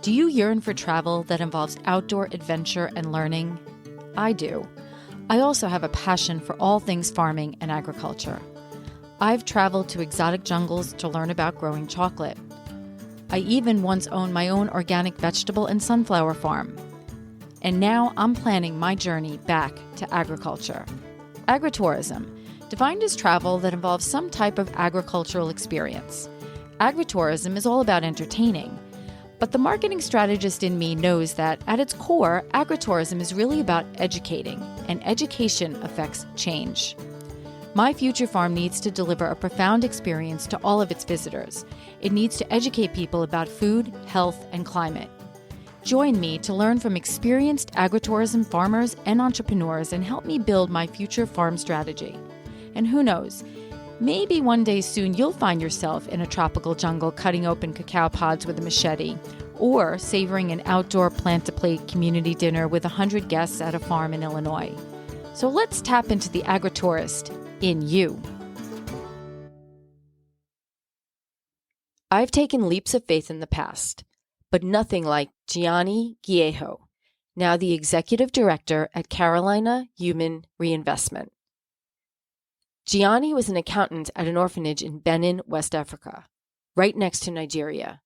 Do you yearn for travel that involves outdoor adventure and learning? I do. I also have a passion for all things farming and agriculture. I've traveled to exotic jungles to learn about growing chocolate. I even once owned my own organic vegetable and sunflower farm. And now I'm planning my journey back to agriculture. Agritourism, defined as travel that involves some type of agricultural experience. Agritourism is all about entertaining. But the marketing strategist in me knows that at its core, agritourism is really about educating, and education affects change. My future farm needs to deliver a profound experience to all of its visitors. It needs to educate people about food, health, and climate. Join me to learn from experienced agritourism farmers and entrepreneurs and help me build my future farm strategy. And who knows, maybe one day soon you'll find yourself in a tropical jungle cutting open cacao pods with a machete, or savoring an outdoor plant-to-plate community dinner with 100 guests at a farm in Illinois. So let's tap into the agritourist in you. I've taken leaps of faith in the past, but nothing like Giany Guedjo, now the executive director at Carolina Human Reinvestment. Giany was an accountant at an orphanage in Benin, West Africa, right next to Nigeria.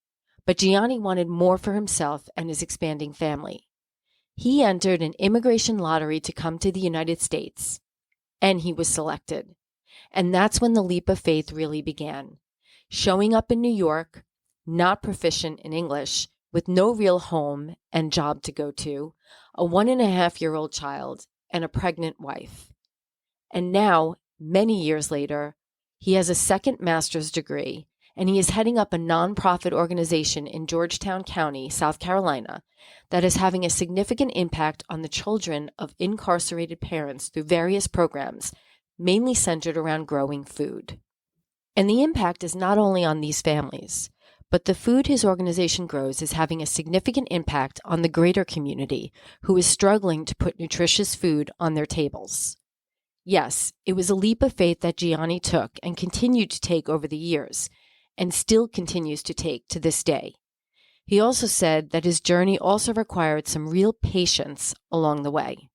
But Giany wanted more for himself and his expanding family. He entered an immigration lottery to come to the United States, and he was selected. And that's when the leap of faith really began. Showing up in New York, not proficient in English, with no real home and job to go to, a 1.5-year-old child, and a pregnant wife. And now, many years later, he has a second master's degree, and he is heading up a nonprofit organization in Georgetown County, South Carolina, that is having a significant impact on the children of incarcerated parents through various programs, mainly centered around growing food. And the impact is not only on these families, but the food his organization grows is having a significant impact on the greater community who is struggling to put nutritious food on their tables. Yes, it was a leap of faith that Giany took and continued to take over the years, and still continues to take to this day. He also said that his journey also required some real patience along the way.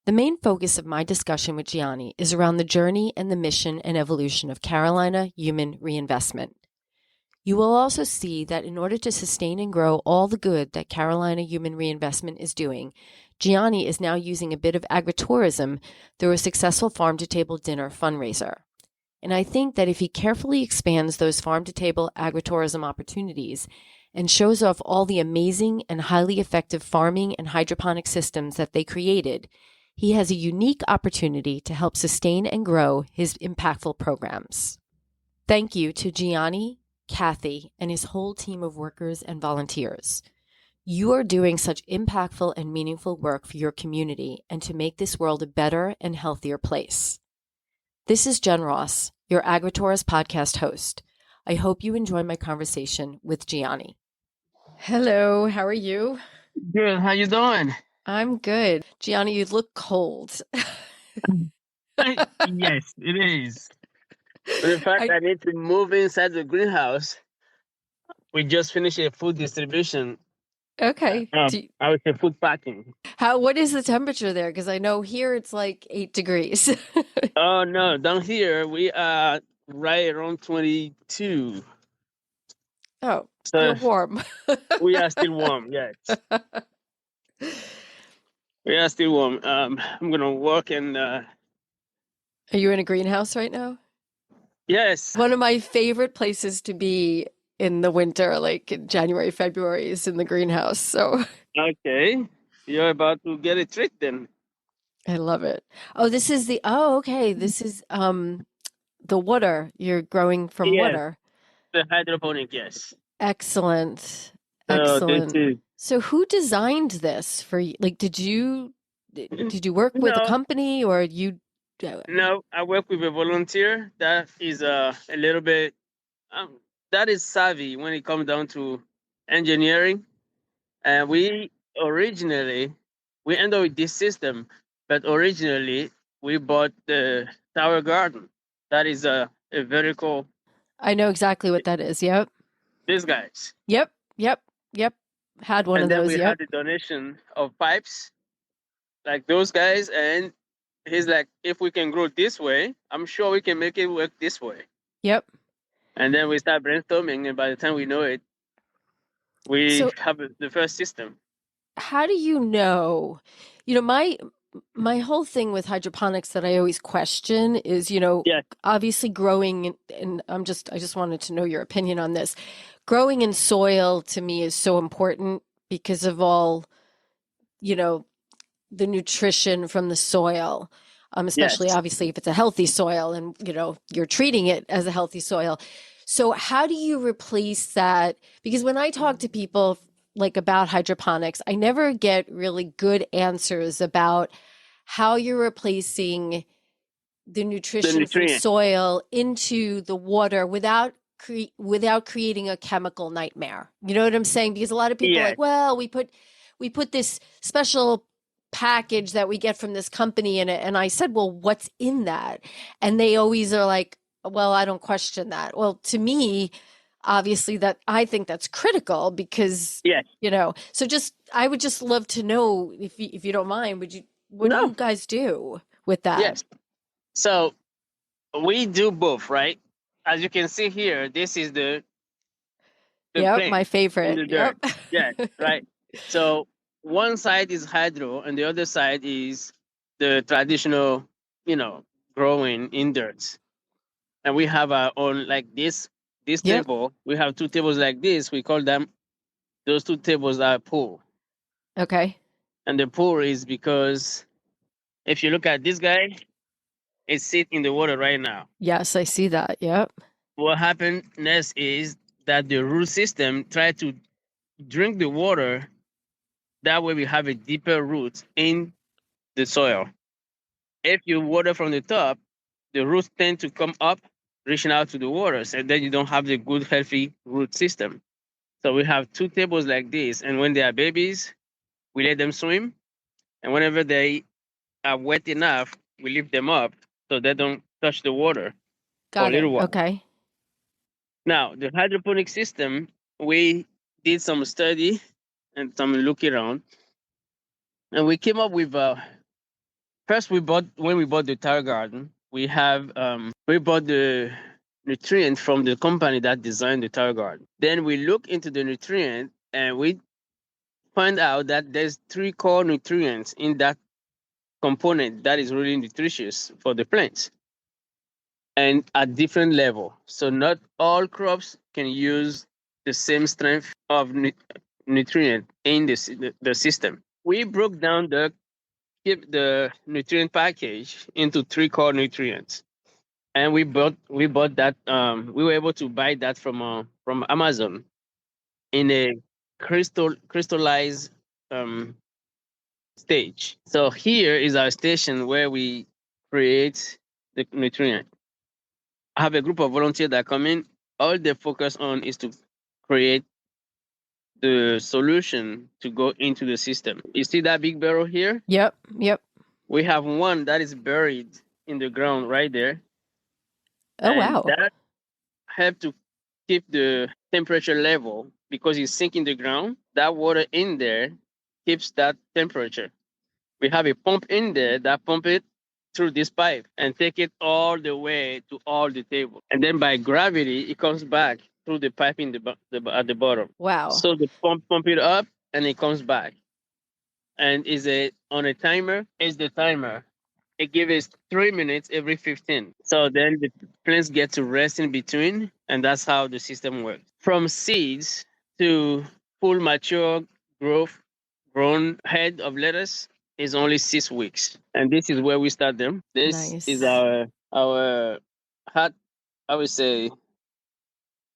The main focus of my discussion with Giany is around the journey and the mission and evolution of Carolina Human Reinvestment. You will also see that in order to sustain and grow all the good that Carolina Human Reinvestment is doing, Giany is now using a bit of agritourism through a successful farm-to-table dinner fundraiser. And I think that if he carefully expands those farm-to-table agritourism opportunities and shows off all the amazing and highly effective farming and hydroponic systems that they created, he has a unique opportunity to help sustain and grow his impactful programs. Thank you to Giany, Kathy, and his whole team of workers and volunteers. You are doing such impactful and meaningful work for your community and to make this world a better and healthier place. This is Jen Ross, your Agritourist podcast host. I hope you enjoy my conversation with Giany. Hello, how are you? Good. How you doing? I'm good. Giany, you look cold. Yes, it is. The fact I need to move inside the greenhouse. We just finished a food distribution. Okay. I would say food packing. What is the temperature there? Because I know here it's like 8 degrees. Oh no, down here we are right around 22. Oh, so you're warm. We are still warm. Yes, we are still warm. I'm gonna walk and. Are you in a greenhouse right now? Yes. One of my favorite places to be in the winter, like in January, February, is in the greenhouse. So Okay, you're about to get a treat then. I love it. Oh, this is okay. This is the water you're growing from Yes. water. The hydroponic, yes. Excellent. So Excellent. this is So who designed this for you? Like, did you work with a No. company or you? No, I work with a volunteer that is a little bit that is savvy when it comes down to engineering. And we end up with this system, but originally we bought the tower garden. That is a vertical. I know exactly what that is. Yep. These guys. Yep. Had one And of then those. we had Yep. the donation of pipes, like those guys. And he's like, if we can grow this way, I'm sure we can make it work this way. Yep. And then we start brainstorming, and by the time we know it, we So have the first system. how do you know? My whole thing with hydroponics that I always question is, Yeah, obviously growing, and I just wanted to know your opinion on this. Growing in soil to me is so important because of all, you know, the nutrition from the soil, especially yes. obviously if it's a healthy soil and, you're treating it as a healthy soil. So how do you replace that? Because when I talk to people like about hydroponics, I never get really good answers about how you're replacing the The nutrition from nutrient. soil into the water without creating a chemical nightmare. You know what I'm saying? Because a lot of people are Yes. like, well, we put this special package that we get from this company in it. And I said, well, what's in that? And they always are like, well, I don't question that. Well, to me, obviously that I think that's critical because, Yes. so I would just love to know if you don't mind, what do you No. guys do with that? Yes. So we do both, right? As you can see here, this is the Yep, my plant in favorite. the dirt. Yep. Yes, right. So one side is hydro, and the other side is the traditional, you know, growing in dirt. And we have our own, like this Yep. table. We have two tables like this. We call them, those two tables are pool. Okay. And the pool is because if you look at this guy, it's sit in the water right now. Yes, I see that. Yep. What happened next is that the root system try to drink the water. That way we have a deeper root in the soil. If you water from the top, the roots tend to come up, reaching out to the waters, and then you don't have the good, healthy root system. So we have two tables like this, and when they are babies, we let them swim, and whenever they are wet enough, we lift them up so they don't touch the water for a Got it. little while. Okay. Now, the hydroponic system, we did some study and some look around, and we came up with first when we bought the tire garden, we bought the nutrient from the company that designed the tire garden. Then we look into the nutrient and we find out that there's three core nutrients in that component that is really nutritious for the plants and at different level. So not all crops can use the same strength of nutrient in the system. We broke down the nutrient package into three core nutrients, and we bought that. We were able to buy that from Amazon in a crystallized um, stage. So here is our station where we create the nutrient. I have a group of volunteers that come in. All they focus on is to create the solution to go into the system. You see that big barrel here? Yep. Yep. We have one that is buried in the ground right there, Oh, and wow. that help to keep the temperature level because it's sinking the ground. That water in there keeps that temperature. We have a pump in there that pump it through this pipe and take it all the way to all the table. And then by gravity, it comes back through the pipe in at the bottom. Wow. So the pump it up and it comes back. And is it on a timer? Is the timer. It gives us 3 minutes every 15. So then the plants get to rest in between, and that's how the system works. From seeds to full mature growth, grown head of lettuce is only 6 weeks, and this is where we start them. This is Nice. our hot. I would say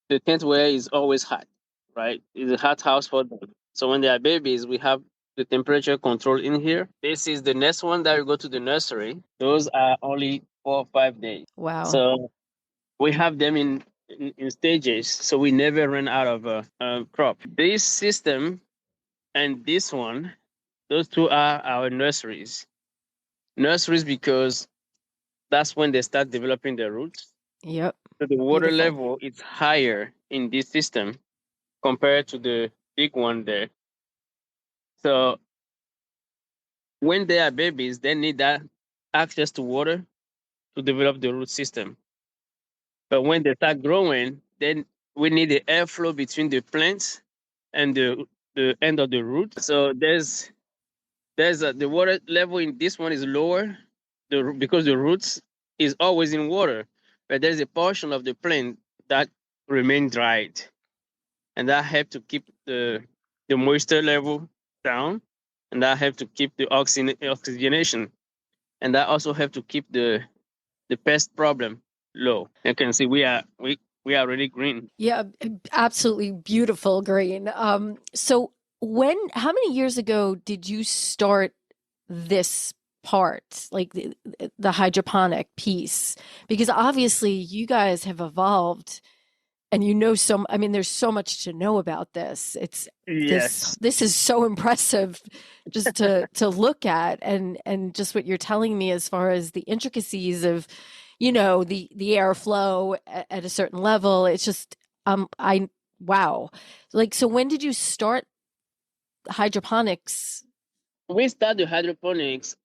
the tent where is always hot, right? It's a hot house for them. So when they are babies, we have the temperature control in here. This is the next one that will go to the nursery. Those are only 4 or 5 days. Wow. So we have them in stages, so we never run out of a crop. This system and this one, those two are our nurseries. Nurseries because that's when they start developing their roots. Yep. So the water Beautiful. level is higher in this system compared to the big one there. So when they are babies, they need that access to water to develop the root system. But when they start growing, then we need the airflow between the plants and the end of the root. So the water level in this one is lower, because the roots is always in water, but there's a portion of the plant that remain dried, and that help to keep the moisture level down, and that help to keep the oxygenation, and that also help to keep the pest problem low. You can see we are really green. Yeah, absolutely beautiful green. So how many years ago did you start this part, like the hydroponic piece? Because obviously you guys have evolved and I mean, there's so much to know about this. Yes. This is so impressive just to look at, and just what you're telling me as far as the intricacies of, the airflow at a certain level. It's just, wow. Like, so when did you start hydroponics? We started hydroponics.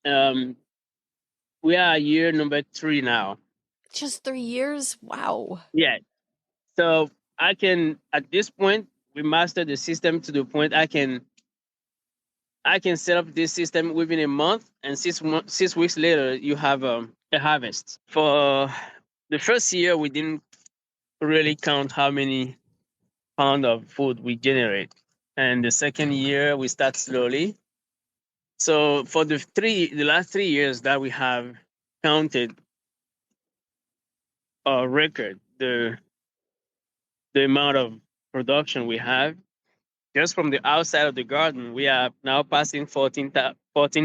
We are year number 3 now. Just 3 years? Wow. Yeah. So at this point, we mastered the system to the point I can set up this system within a month, and 6 weeks later, you have a harvest. For the first year, we didn't really count how many pound of food we generate, and the second year we start slowly. So for the last 3 years that we have counted or record the amount of production we have. Just from the outside of the garden, we are now passing 14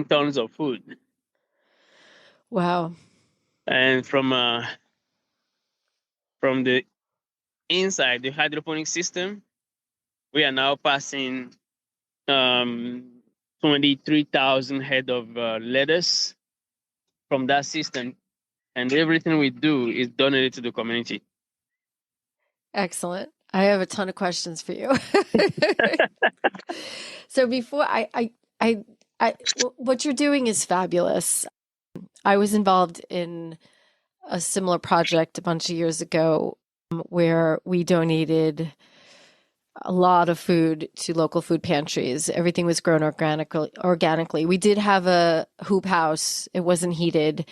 tons of food. Wow. And from the inside, the hydroponic system, we are now passing 23,000 head of lettuce from that system. And everything we do is donated to the community. Excellent. I have a ton of questions for you. So before what you're doing is fabulous. I was involved in a similar project a bunch of years ago, where we donated a lot of food to local food pantries. Everything was grown organically. We did have a hoop house. It wasn't heated.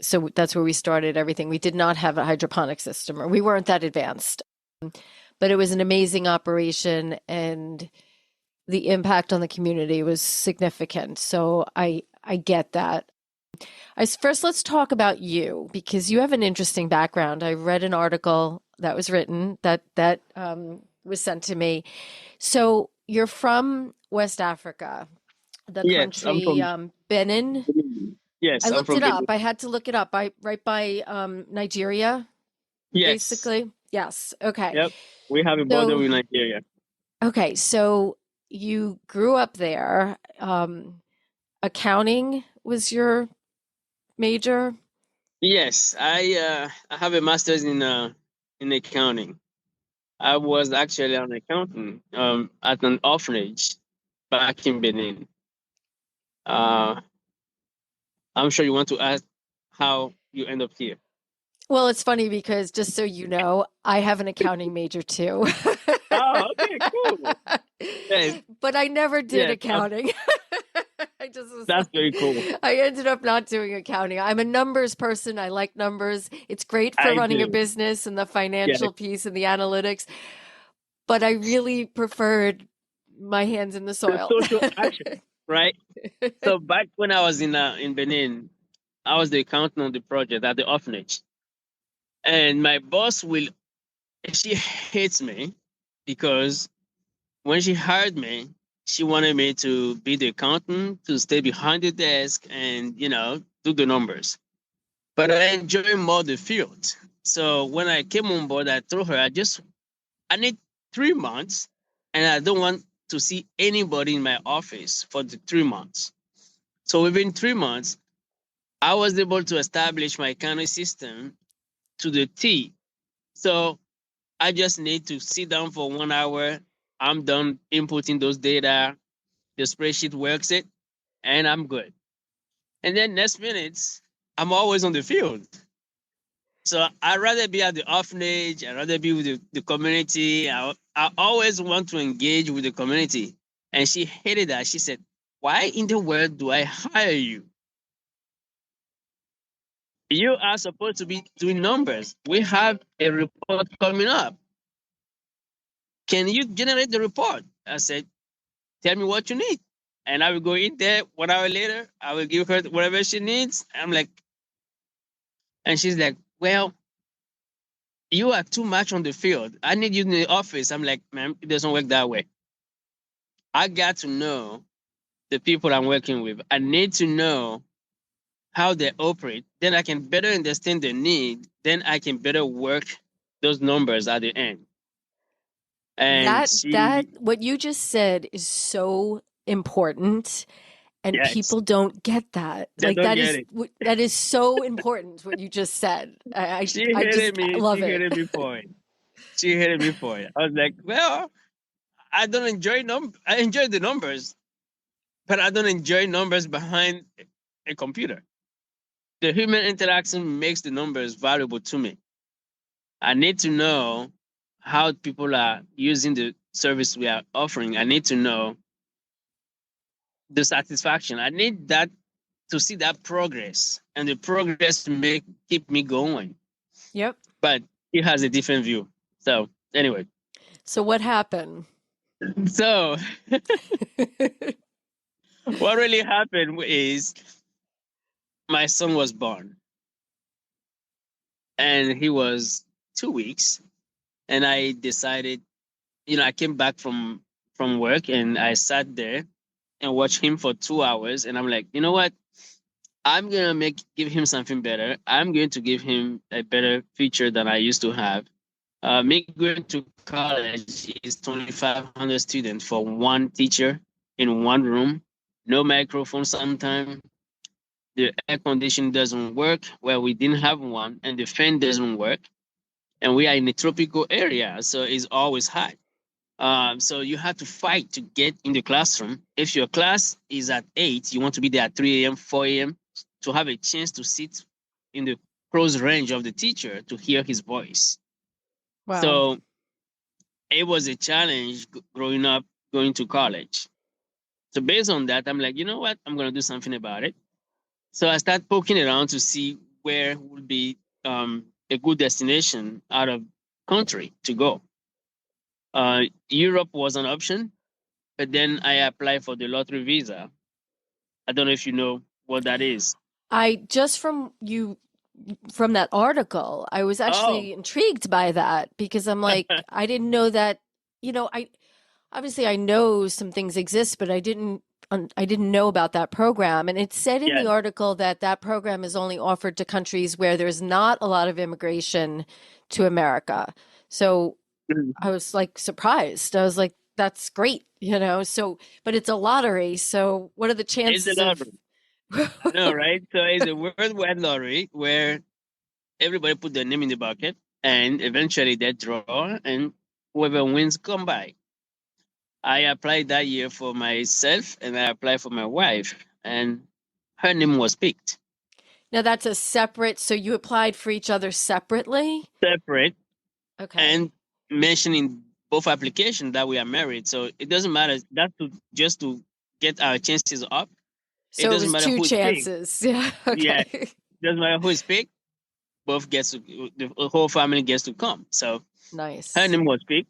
So that's where we started everything. We did not have a hydroponic system, or we weren't that advanced. But it was an amazing operation, and the impact on the community was significant. So I get that. First, let's talk about you, because you have an interesting background. I read an article that was written that was sent to me. So you're from West Africa, the Yes, I'm country from Benin. Yes, I I'm looked from it up. Benin. I had to look it up. Right by Nigeria, Yes. basically. Yes. Okay. Yep. We have a border So with Nigeria. okay. So you grew up there. Accounting was your major. Yes, I have a master's in accounting. I was actually an accountant at an orphanage back in Benin. Uh, I'm sure you want to ask how you end up here. Well, it's funny because, just so you know, I have an accounting major too. Oh, okay, cool. Yes, But I never did yes, accounting. I just was that's very like, cool. I ended up not doing accounting. I'm a numbers person. I like numbers. It's great for I running a do. business and the Yes, financial piece and the analytics, but I really preferred my hands in the the soil. social action, right? So back when I was in Benin, I was the accountant on the project at the orphanage, and my boss will she hates me because when she hired me, she wanted me to be the accountant, to stay behind the desk and, do the numbers. But I enjoy more the field. So when I came on board, I told her I need 3 months, and I don't want to see anybody in my office for the 3 months. So within 3 months, I was able to establish my accounting system to the T. So I just need to sit down for 1 hour. I'm done inputting those data. the spreadsheet works it, and I'm good. And then next minutes, I'm always on the field. So I'd rather be at the orphanage. I'd rather be with the community. I always want to engage with the community. And she hated that. She said, why in the world do I hire you? You are supposed to be doing numbers. We have a report coming up. Can you generate the report? I said, tell me what you need. And I will go in there 1 hour later. I will give her whatever she needs. I'm like, and she's like, well, you are too much on the field. I need you in the office. I'm like, ma'am, it doesn't work that way. I got to know the people I'm working with. I need to know how they operate. Then I can better understand their need. Then I can better work those numbers at the end. And That what you just said is so important, and yes, people don't get that. they Like don't get it. that is so important what you just said. She I hated just me. love She it. hated me for it. She hated me for it. I was like, well, I don't enjoy I enjoy the numbers, but I don't enjoy numbers behind a computer. The human interaction makes the numbers valuable to me. I need to know how people are using the service we are offering. I need to know the satisfaction. I need that to see that progress, and the progress to keep me going. Yep. But he has a different view. So anyway, So what happened? so what really happened is my son was born, and he was 2 weeks, and I decided, I came back from work, and I sat there and watched him for 2 hours, and I'm like, you know what? I'm gonna give him something better. I'm going to give him a better feature than I used to have. Me going to college is 2,500 students for one teacher in one room, no microphone sometimes. The air condition doesn't work. Well, we didn't have one, and the fan doesn't work. And we are in a tropical area, so it's always hot. So you have to fight to get in the classroom. If your class is at 8, you want to be there at 3 a.m., 4 a.m. to have a chance to sit in the close range of the teacher to hear his voice. Wow. So it was a challenge growing up, going to college. So based on that, I'm like, you know what? I'm going to do something about it. So I started poking around to see where would be a good destination out of country to go. Europe was an option, but then I applied for the lottery visa. I don't know if you know what that is. I just from that article, I was actually intrigued by that because I'm like, I didn't know that, I obviously I know some things exist, but I didn't know about that program. And it said in the article that program is only offered to countries where there's not a lot of immigration to America. So I was like surprised. I was like, that's great, so, but it's a lottery. So what are the chances It's a lottery. I know, right? So it's a worldwide lottery where everybody put their name in the bucket, and eventually they draw, and whoever wins come by. I applied that year for myself, and I applied for my wife, and her name was picked. Now that's a separate, so you applied for each other separately? Separate. Okay. And mentioning both applications that we are married. So it doesn't matter. That's just to get our chances up. So it doesn't was matter two who is chances. picked. Yeah. Okay. Yeah. It doesn't matter who is picked. Both the whole family gets to come. So nice. Her name was picked.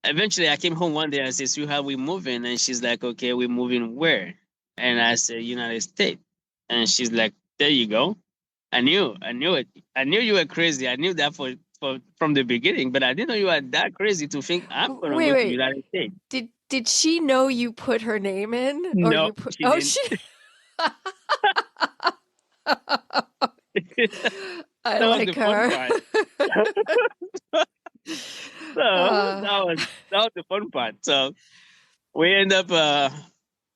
Eventually I came home one day and said, "Sweetheart, we moving?" And she's like, "Okay, we're moving where?" And I said, "United States." And she's like, "There you go." I knew it. I knew you were crazy. I knew that from the beginning, but I didn't know you were that crazy to think I'm gonna go to the Wait. United States. Did she know you put her name in? Or No, you put she didn't. she I That was like the fun her. part. That was the fun part. So we end up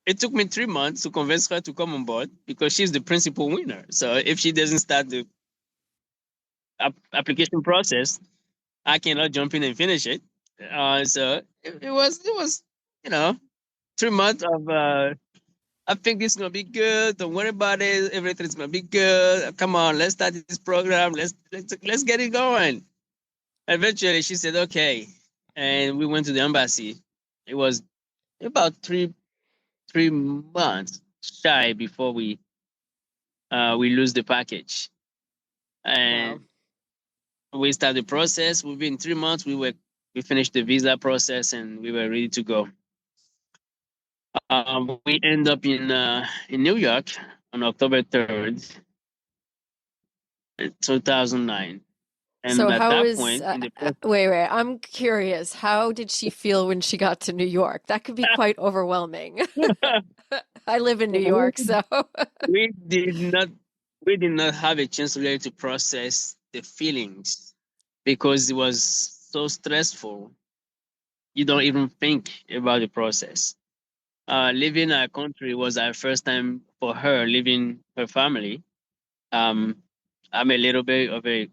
it took me 3 months to convince her to come on board because she's the principal winner. So if she doesn't start the application process, I cannot jump in and finish it. So it was, you know, 3 months of I think this is gonna be good. Don't worry about it. Everything's gonna be good. Come on, let's start this program. Let's get it going. Eventually, she said, "Okay," and we went to the embassy. It was about three months shy before we lose the package, Wow. and we started the process. Within 3 months, we finished the visa process and we were ready to go. We end up in New York on October 3rd, 2009. So And at how that is point in the process, wait, I'm curious. How did she feel when she got to New York? That could be quite overwhelming. I live in New we, York, so we did not we did not have a chance really to process the feelings because it was so stressful. You don't even think about the process. Leaving our country was our first time for her leaving her family. Um, I'm a little bit of a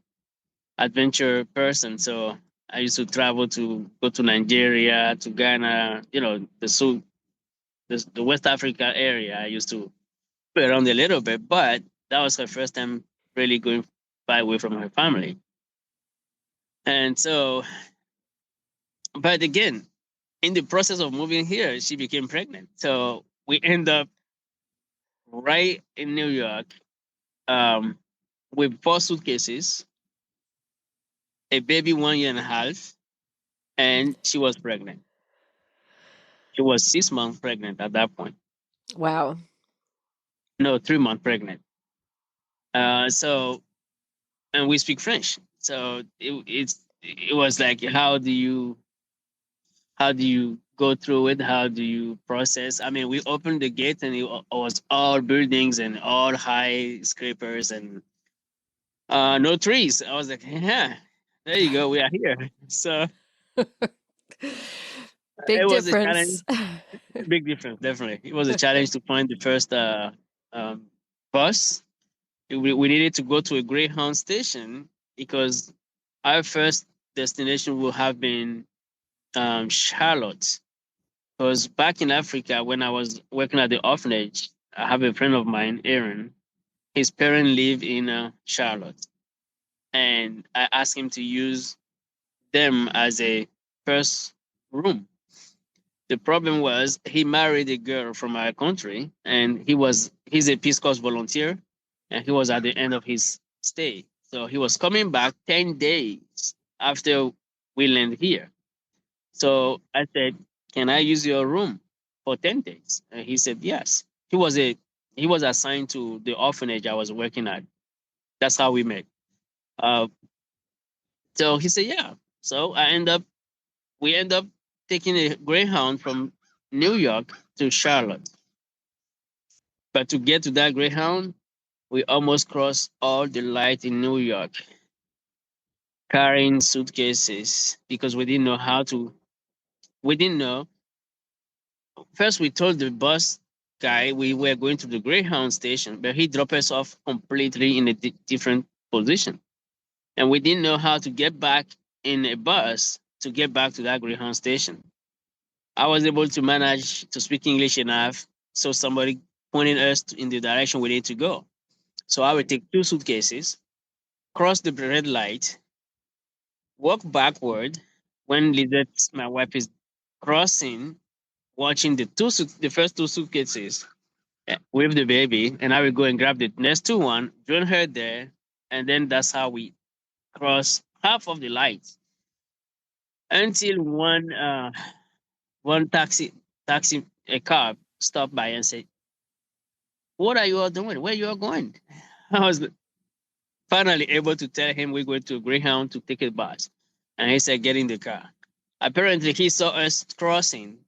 adventure person, so I used to travel to go to Nigeria, to Ghana, the West Africa area. I used to play around a little bit, but that was her first time really going far away from her family. And so, but again, in the process of moving here, she became pregnant. So we end up right in New York um, with 4 suitcases, a baby 1 year and a half, and she was pregnant. She was 6 months pregnant at that point. wow. No, 3 months pregnant. So, and we speak French. So it was like, how do you go through it? How do you process? I mean, we opened the gate and it was all buildings and all high scrapers and no trees. I was like, yeah, there you go. We are here. So it Big was a challenge. difference. Big difference, definitely. It was a challenge to find the first um, bus. We needed to go to a Greyhound station because our first destination would have been Charlotte. Because back in Africa, when I was working at the orphanage, I have a friend of mine, Aaron. His parents live in Charlotte, and I asked him to use them as a first room. The problem was he married a girl from our country, and he's a Peace Corps volunteer, and he was at the end of his stay. So he was coming back 10 days after we landed here. So I said, "Can I use your room for 10 days?" And he said, "Yes." He was assigned to the orphanage I was working at. That's how we met. Uh, so he said, "Yeah." So we end up taking a Greyhound from New York to Charlotte. But to get to that Greyhound, we almost crossed all the light in New York, carrying suitcases because we didn't know how to. We didn't know. First, we told the bus guy we were going to the Greyhound station, but he dropped us off completely in a different position. And we didn't know how to get back in a bus to get back to that Greyhound station. I was able to manage to speak English enough so somebody pointed us in the direction we need to go. So I would take 2 suitcases, cross the red light, walk backward when Lizette, my wife, is crossing, watching the first 2 suitcases with the baby, and I will go and grab the next one, join her there, and then that's how we cross half of the lights until one taxi a car stopped by and said, "What are you all doing? Where you all going?" I was finally able to tell him we're going to Greyhound to take a bus, and he said, "Get in the car." Apparently, he saw us crossing,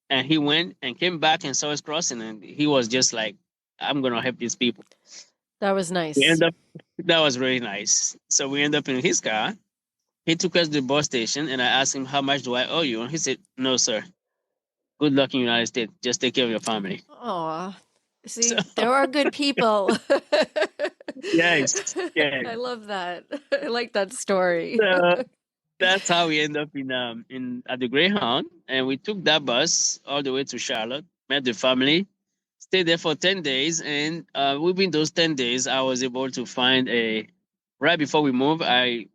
and he went and came back and saw us crossing, and he was just like, "I'm gonna help these people." That was We nice. end up That was really nice. So we end up in his car. He took us to the bus station, and I asked him, "How much do I owe you?" And he said, "No, sir. Good luck in the United States. Just take care of your family." Aw. So See, there are good people. yes, yeah. I love that. I like that story. So That's how we end up in at the Greyhound, and we took that bus all the way to Charlotte, met the family, stayed there for 10 days, and within those 10 days, I was able to find a. Right before we moved, I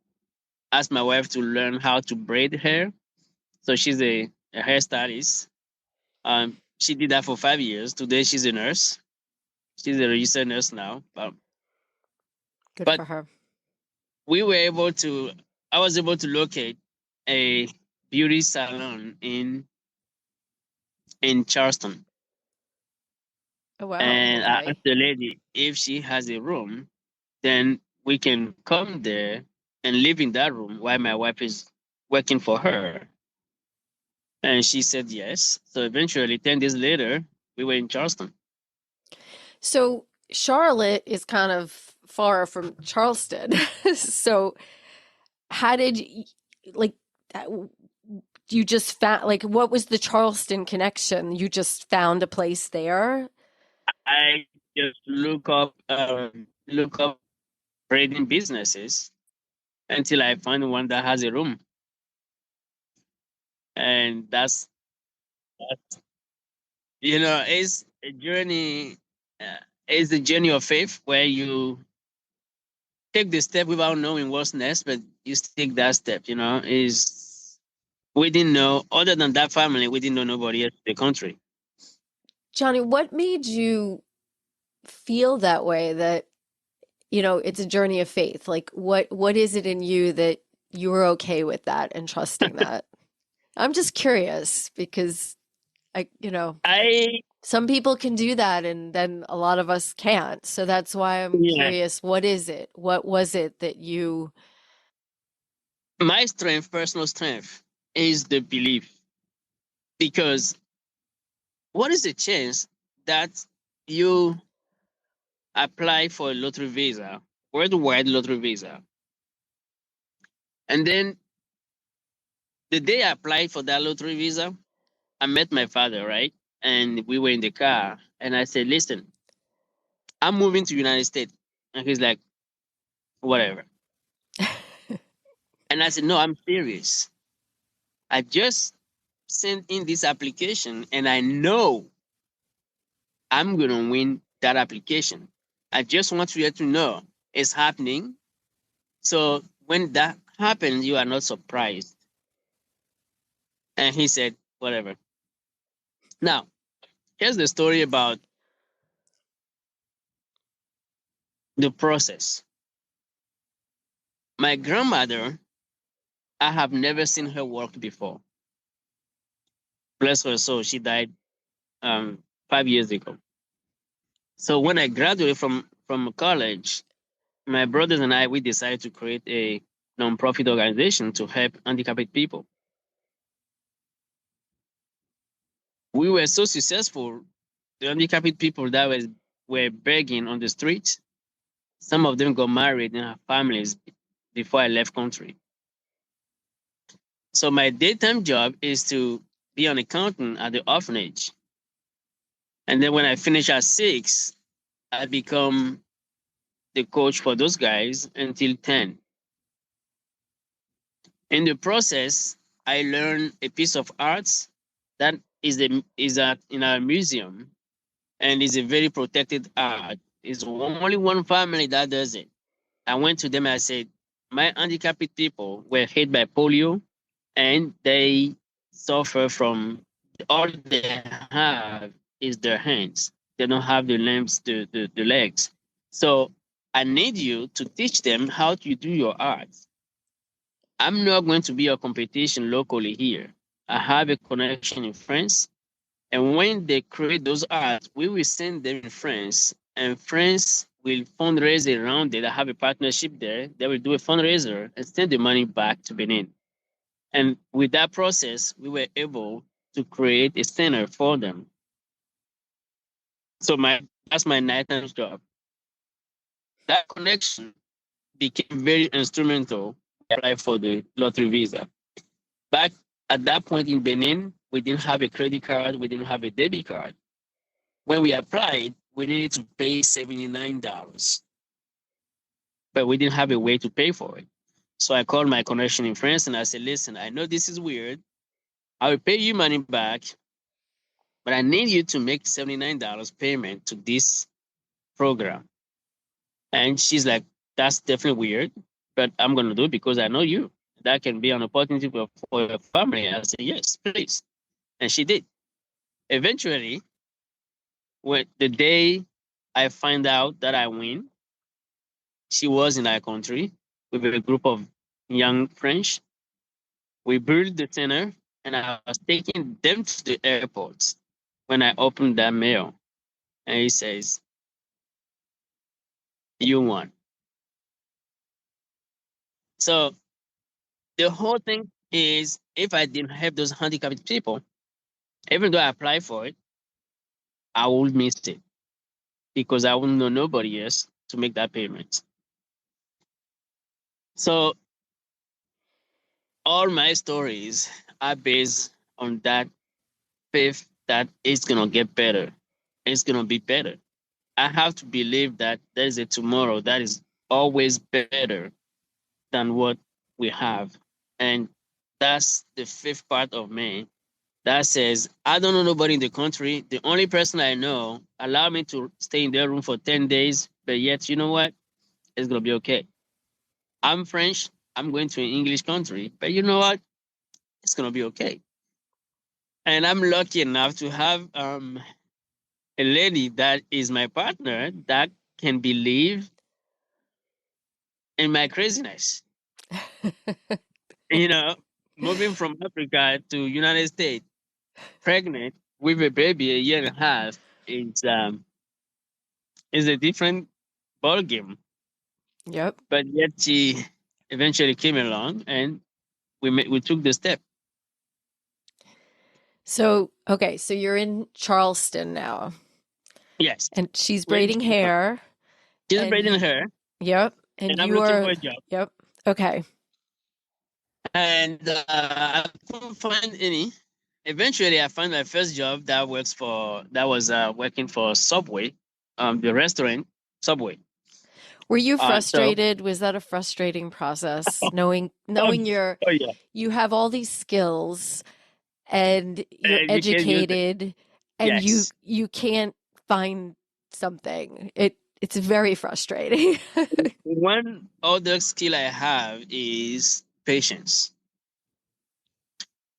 asked my wife to learn how to braid hair. So she's a hairstylist. She did that for 5 years. Today she's a nurse. She's a registered nurse now. Good But for her. we were able to. I was able to locate a beauty salon in Charleston. Oh, wow. And I Okay. asked the lady if she has a room, then we can come there and live in that room while my wife is working for her. And she said yes. So eventually, 10 days later, we were in Charleston. So Charlotte is kind of far from Charleston. So how did you, like, you just found, like, what was the Charleston connection? You just found a place there? I just look up trading businesses until I find one that has a room. And that's it's a journey. It's the journey of faith where you take the step without knowing what's next, but you take that step. Is we didn't know other than that family, we didn't know nobody else in the country. Giany, what made you feel that way, that, it's a journey of faith? Like, what is it in you that you were okay with that and trusting that? I'm just curious because I some people can do that and then a lot of us can't. So that's why I'm Yeah, curious, what is it? What was it that you my strength, personal strength, is the belief. Because what is the chance that you apply for a lottery visa, worldwide lottery visa, and then the day I applied for that lottery visa, I met my father, right? And we were in the car, and I said, "Listen, I'm moving to United States," and he's like, "Whatever." And I said, "No, I'm serious. I just sent in this application, and I know I'm gonna win that application. I just want you to know it's happening. So when that happens, you are not surprised." And he said, "Whatever." Now, here's the story about the process. My grandmother, I have never seen her work before. Bless her soul, she died 5 years ago. So when I graduated from college, my brothers and I, we decided to create a nonprofit organization to help handicapped people. We were so successful, the handicapped people that were begging on the streets, some of them got married and have families before I left country. So my daytime job is to be an accountant at the orphanage. And then when I finish at 6, I become the coach for those guys until 10. In the process, I learned a piece of arts that in our museum, and is a very protected art. It's only one family that does it. I went to them and I said, my handicapped people were hit by polio, and they suffer from all they have is their hands. They don't have the limbs, the legs. So I need you to teach them how to do your art. I'm not going to be a competition locally here. I have a connection in France. And when they create those arts, we will send them in France, and France will fundraise around it. I have a partnership there. They will do a fundraiser and send the money back to Benin. And with that process, we were able to create a center for them. So that's my nighttime job. That connection became very instrumental to apply for the lottery visa. Back at that point in Benin, we didn't have a credit card, we didn't have a debit card. When we applied, we needed to pay $79, but we didn't have a way to pay for it. So I called my connection in France and I said, listen, I know this is weird. I will pay you money back, but I need you to make $79 payment to this program. And she's like, that's definitely weird, but I'm going to do it because I know you. That can be an opportunity for your family. I said, yes, please. And she did. Eventually, when the day I find out that I win, she was in our country with a group of young French. We built the center, and I was taking them to the airport when I opened that mail. And he says, you won. So the whole thing is if I didn't have those handicapped people, even though I applied for it, I would miss it because I wouldn't know nobody else to make that payment. So all my stories are based on that faith that it's gonna get better. It's gonna be better. I have to believe that there is a tomorrow that is always better than what we have. And that's the fifth part of me that says, I don't know nobody in the country. The only person I know allowed me to stay in their room for 10 days, but yet, you know what? It's going to be okay. I'm French. I'm going to an English country, but you know what? It's going to be okay. And I'm lucky enough to have a lady that is my partner that can believe in my craziness. You know, moving from Africa to United States, pregnant with a baby a year and a half is a different ball game. Yep. But yet she eventually came along and we took the step. So, okay, so you're in Charleston now, Yes. and she's We're in braiding hair, She's and braiding her yep, and and I'm you looking for are, a job. yep, okay. And I couldn't find any. Eventually I found my first job that was working for Subway, the restaurant Subway. Were you So frustrated? Was that a frustrating process, knowing oh, oh yeah. you have all these skills and you're And you can use it. educated and Yes. you can't find something. It's very frustrating. One other skill I have is patience.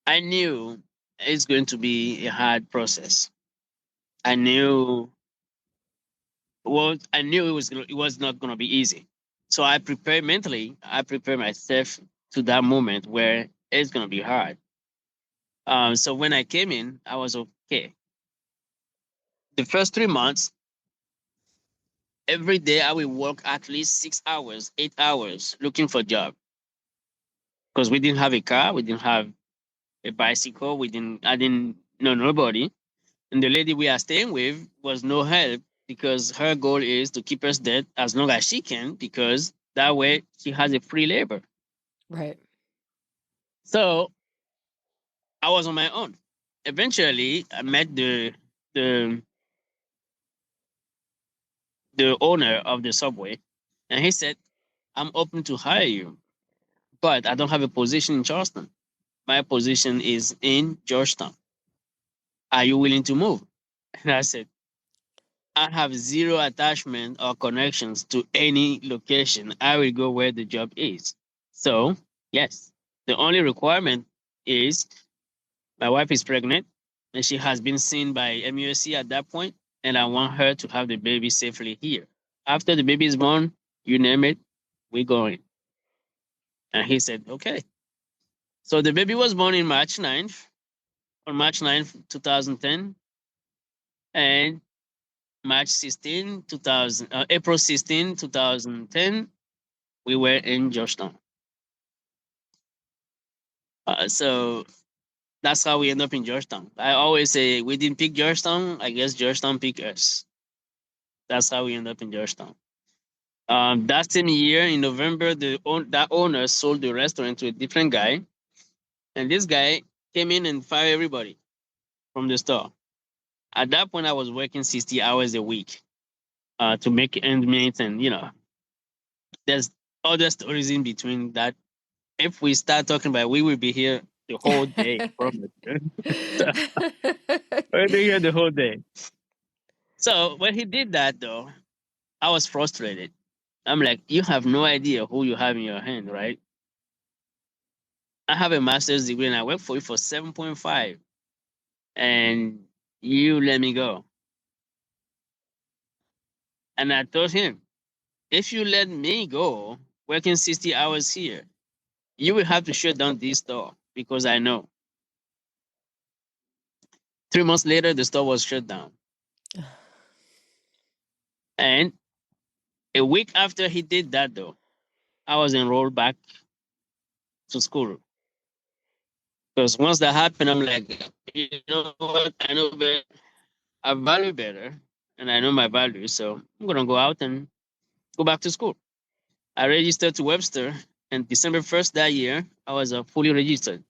I knew it's going to be a hard process. I knew it was not going to be easy. So I prepared mentally. I prepared myself to that moment where it's going to be hard. So when I came in, I was okay. The first 3 months, every day I will work at least 6 hours, 8 hours looking for a job because we didn't have a car, we didn't have a bicycle, I didn't know nobody. And the lady we are staying with was no help because her goal is to keep us dead as long as she can, because that way she has a free labor. Right. So I was on my own. Eventually, I met the the owner of the Subway, and he said, "I'm open to hire you, but I don't have a position in Charleston. My position is in Georgetown. Are you willing to move?" And I said, I have zero attachment or connections to any location. I will go where the job is. So, yes, the only requirement is my wife is pregnant and she has been seen by MUSC at that point, and I want her to have the baby safely here. After the baby is born, you name it, we're going. And he said, okay. So the baby was born in on March 9th, 2010, and April 16, 2010, we were in Georgetown. So that's how we end up in Georgetown. I always say we didn't pick Georgetown. I guess Georgetown picked us. That's how we end up in Georgetown. That same year in November, that owner sold the restaurant to a different guy, and this guy came in and fired everybody from the store. At that point, I was working 60 hours a week to make ends meet, and there's other stories in between that if we start talking about it, we will be here the whole day. Promise. So, we'll be here the whole day. So when he did that, though, I was frustrated. I'm like, you have no idea who you have in your hand, right? I have a master's degree and I work for you for 7.5, and you let me go. And I told him, if you let me go, working 60 hours here, you will have to shut down this store because I know. 3 months later, the store was shut down. And a week after he did that, though, I was enrolled back to school. Because once that happened, I'm like, you know what? I know better. I value better, and I know my value. So I'm going to go out and go back to school. I registered to Webster, and December 1st that year, I was fully registered.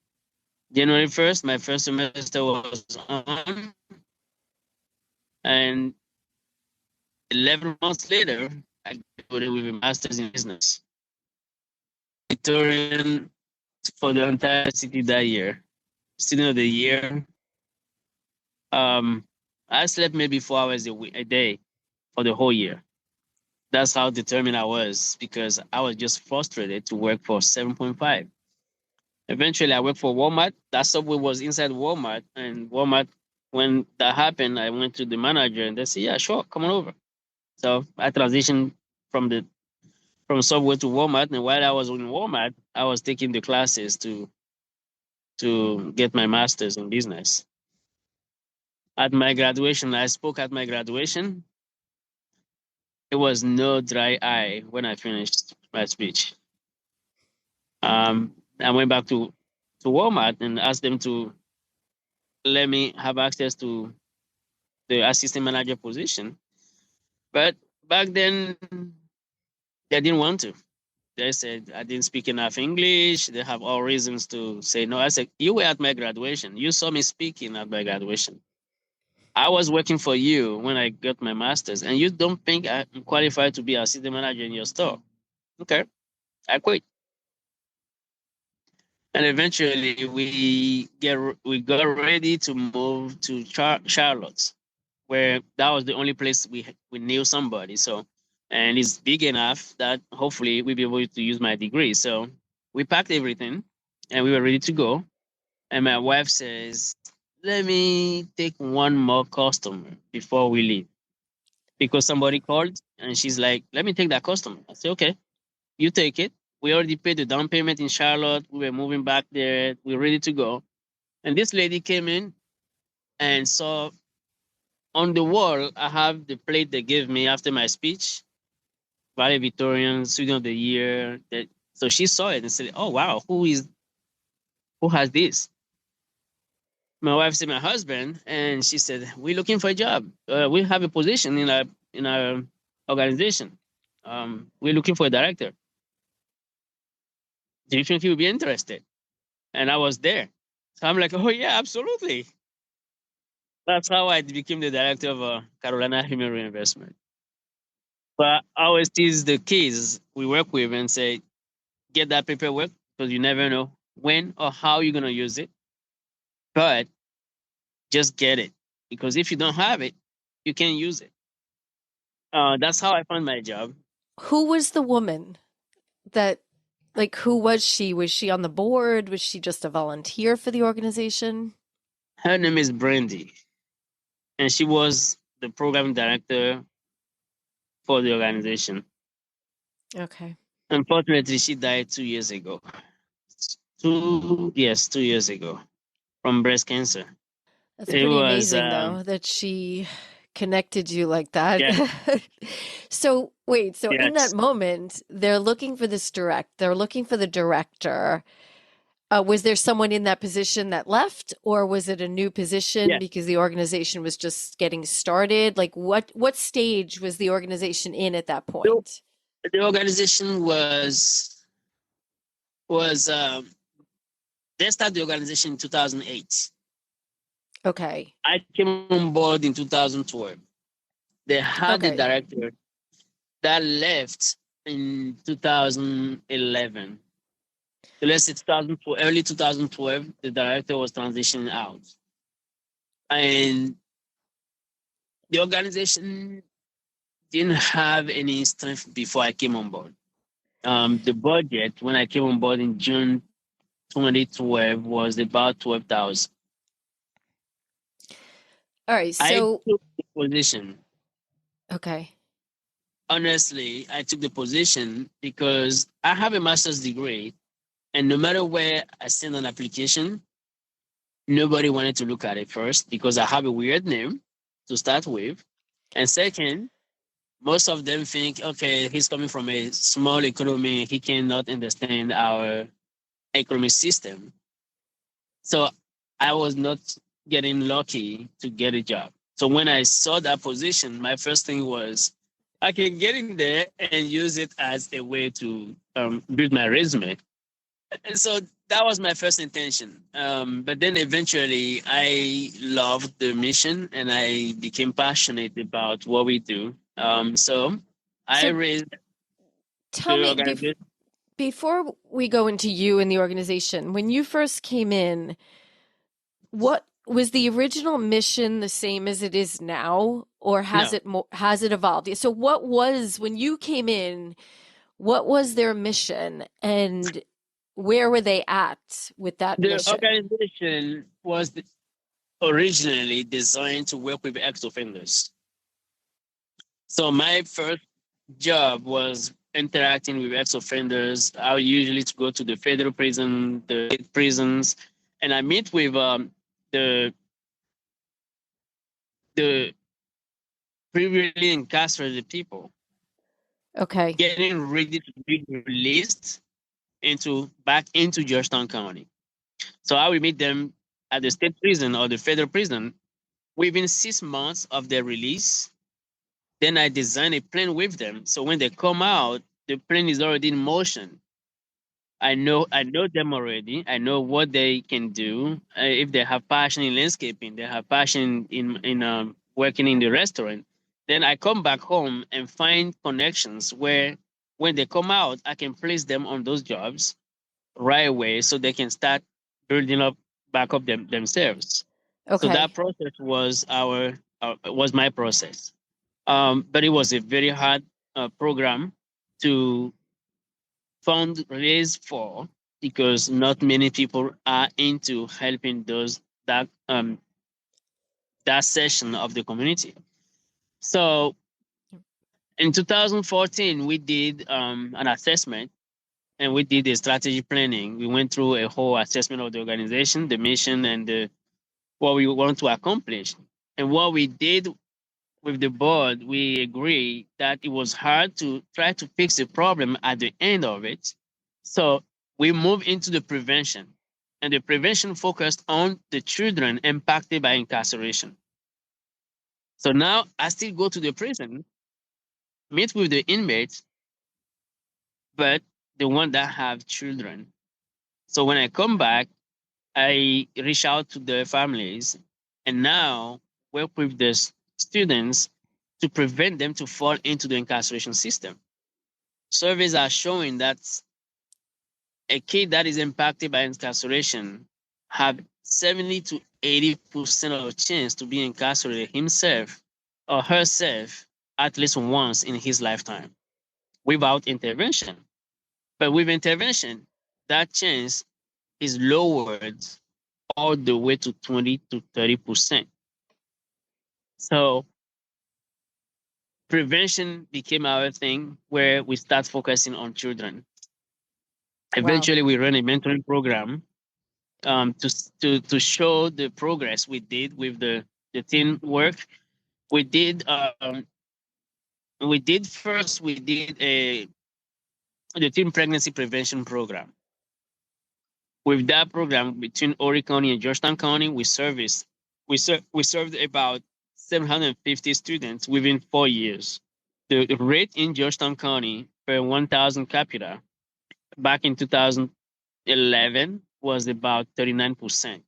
January 1st, my first semester was on, and 11 months later, I graduated with a master's in business. Victorian for the entire city that year. Student of the year. I slept maybe 4 hours a day for the whole year. That's how determined I was because I was just frustrated to work for 7.5. Eventually, I worked for Walmart. That Subway was inside Walmart, and Walmart. When that happened, I went to the manager, and they said, "Yeah, sure, come on over." So I transitioned from Subway to Walmart, and while I was in Walmart, I was taking the classes to get my master's in business. At my graduation, I spoke at my graduation. It was no dry eye when I finished my speech. I went back to Walmart and asked them to let me have access to the assistant manager position. But back then, they didn't want to. They said I didn't speak enough English. They have all reasons to say no. I said, you were at my graduation. You saw me speaking at my graduation. I was working for you when I got my master's, and you don't think I'm qualified to be assistant manager in your store. Okay, I quit. And eventually, we got ready to move to Charlotte, where that was the only place we knew somebody. So, and it's big enough that hopefully we'll be able to use my degree. So we packed everything, and we were ready to go. And my wife says, "Let me take one more customer before we leave," because somebody called, and she's like, "Let me take that customer." I said, "Okay, you take it." We already paid the down payment in Charlotte. We were moving back there. We were ready to go. And this lady came in and saw on the wall, I have the plate they gave me after my speech, valedictorian, student of the year. So she saw it and said, "Oh wow, who has this?" My wife said, "My husband," and she said, "We're looking for a job. We have a position in our organization. We're looking for a director. Do you think you would be interested?" And I was there. So I'm like, "Oh yeah, absolutely." That's how I became the director of Carolina Human Reinvestment. But I always tease the kids we work with and say, get that paperwork because you never know when or how you're going to use it. But just get it because if you don't have it, you can't use it. That's how I found my job. Who was the woman that, like, who was she? Was she on the board? Was she just a volunteer for the organization? Her name is Brandy, and she was the program director for the organization. Okay. Unfortunately, she died 2 years ago. 2 years ago from breast cancer. That's It pretty was, amazing, though, that she connected you like that. yeah, So, wait, so in that yes, moment, they're looking for they're looking for the director. Was there someone in that position that left, or was it a new position yeah. because the organization was just getting started? Like, what stage was the organization in at that So point? the organization was they started the organization in 2008. Okay. I came on board in 2012. They had the Okay. director that left in 2011. So let's say 2012, early 2012, the director was transitioning out. And the organization didn't have any strength before I came on board. The budget when I came on board in June 2012 was about 12,000. All right. I So, took the position. okay. Honestly, I took the position because I have a master's degree, and no matter where I send an application, nobody wanted to look at it first because I have a weird name to start with. And second, most of them think, okay, he's coming from a small economy. He cannot understand our economic system. So I was not getting lucky to get a job. So when I saw that position, my first thing was, I can get in there and use it as a way to build my resume. And so that was my first intention. But then eventually I loved the mission and I became passionate about what we do. So I So raised tell the me, organization. before we go into you and the organization, when you first came in, what was the original mission the same as it is now, or has No, it evolved? So what was, when you came in, what was their mission and where were they at with that the mission? organization was originally designed to work with ex-offenders. So my first job was interacting with ex-offenders. I usually to go to the federal prison, the state prisons, and I meet with the the previously incarcerated people Okay. getting ready to be released into back into Georgetown County. So I will meet them at the state prison or the federal prison within 6 months of their release. Then I design a plan with them. So when they come out, the plan is already in motion. I know them already. I know what they can do. If they have passion in landscaping, they have passion in working in the restaurant. Then I come back home and find connections where when they come out, I can place them on those jobs right away so they can start building up back up themselves. So that Okay. process was was my process. But it was a very hard program to fundraise for because not many people are into helping those that section of the community. So in 2014, we did an assessment and we did a strategy planning. We went through a whole assessment of the organization, the mission, and what we want to accomplish. And what we did with the board, we agree that it was hard to try to fix the problem at the end of it. So we moved into the prevention, and the prevention focused on the children impacted by incarceration. So now I still go to the prison, meet with the inmates, but the one that have children. So when I come back, I reach out to the families and now work with the students to prevent them to fall into the incarceration system. Surveys are showing that a kid that is impacted by incarceration have 70 to 80% of a chance to be incarcerated himself or herself at least once in his lifetime without intervention. But with intervention, that chance is lowered all the way to 20 to 30%. So prevention became our thing where we start focusing on children. Wow. Eventually, we run a mentoring program to show the progress we did with the team work. We did we did a the teen pregnancy prevention program. With that program between Horry County and Georgetown County, we served about 750 students within 4 years. The rate in Georgetown County per 1,000 capita back in 2011 was about 39%.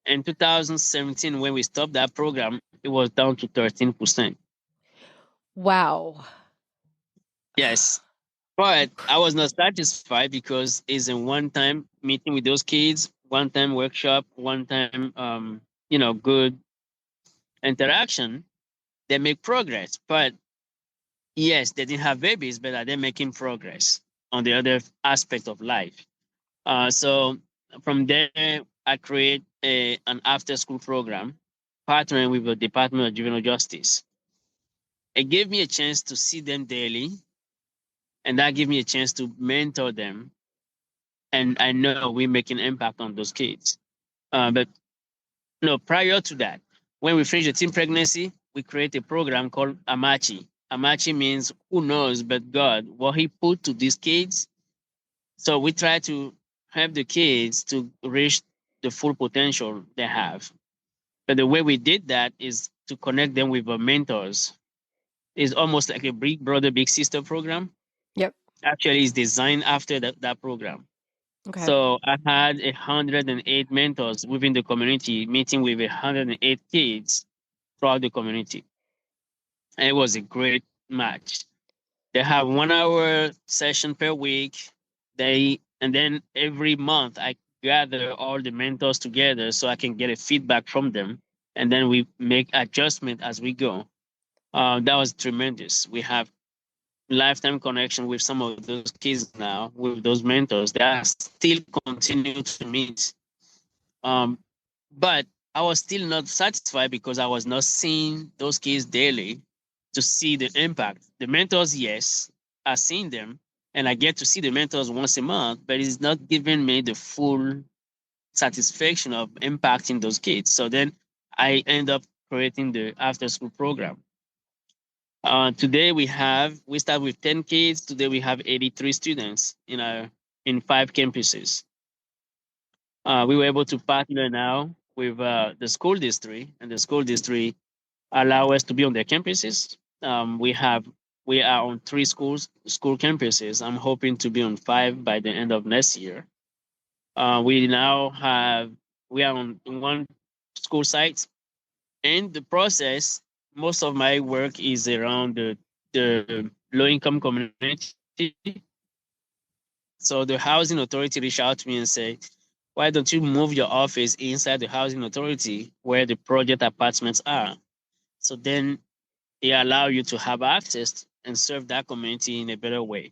In 2017, when we stopped that program, it was down to 13%. Wow. Yes. But I was not satisfied because it's a one-time meeting with those kids, one-time workshop, one-time, good interaction. They make progress, but yes, they didn't have babies, but are they making progress on the other aspect of life? So from there, I create an after-school program, partnering with the Department of Juvenile Justice. It gave me a chance to see them daily, and that gave me a chance to mentor them. And I know we're making impact on those kids. But no, prior to that, when we finish the teen pregnancy, we create a program called Amachi. Amachi means who knows but God, what He put to these kids. So we try to help the kids to reach the full potential they have. But the way we did that is to connect them with our mentors. It's almost like a big brother, big sister program. Yep. Actually, it's designed after that program. Okay. So I had 108 mentors within the community, meeting with 108 kids throughout the community. And it was a great match. They have 1 hour session per week. And then every month I gather all the mentors together so I can get a feedback from them. And then we make adjustment as we go. That was tremendous. We have lifetime connection with some of those kids now, with those mentors. They are still continue to meet. But I was still not satisfied because I was not seeing those kids daily to see the impact. The mentors, yes, I seen them and I get to see the mentors once a month, but it's not giving me the full satisfaction of impacting those kids. So then I end up creating the after school program. Today we start with 10 kids. Today we have 83 students in 5 campuses. We were able to partner now with the school district, and the school district allow us to be on their campuses. We are on 3 school campuses. I'm hoping to be on 5 by the end of next year. We are on 1 school site. In the process, most of my work is around the low income community. So the housing authority reached out to me and said, why don't you move your office inside the housing authority where the project apartments are? So then they allow you to have access and serve that community in a better way.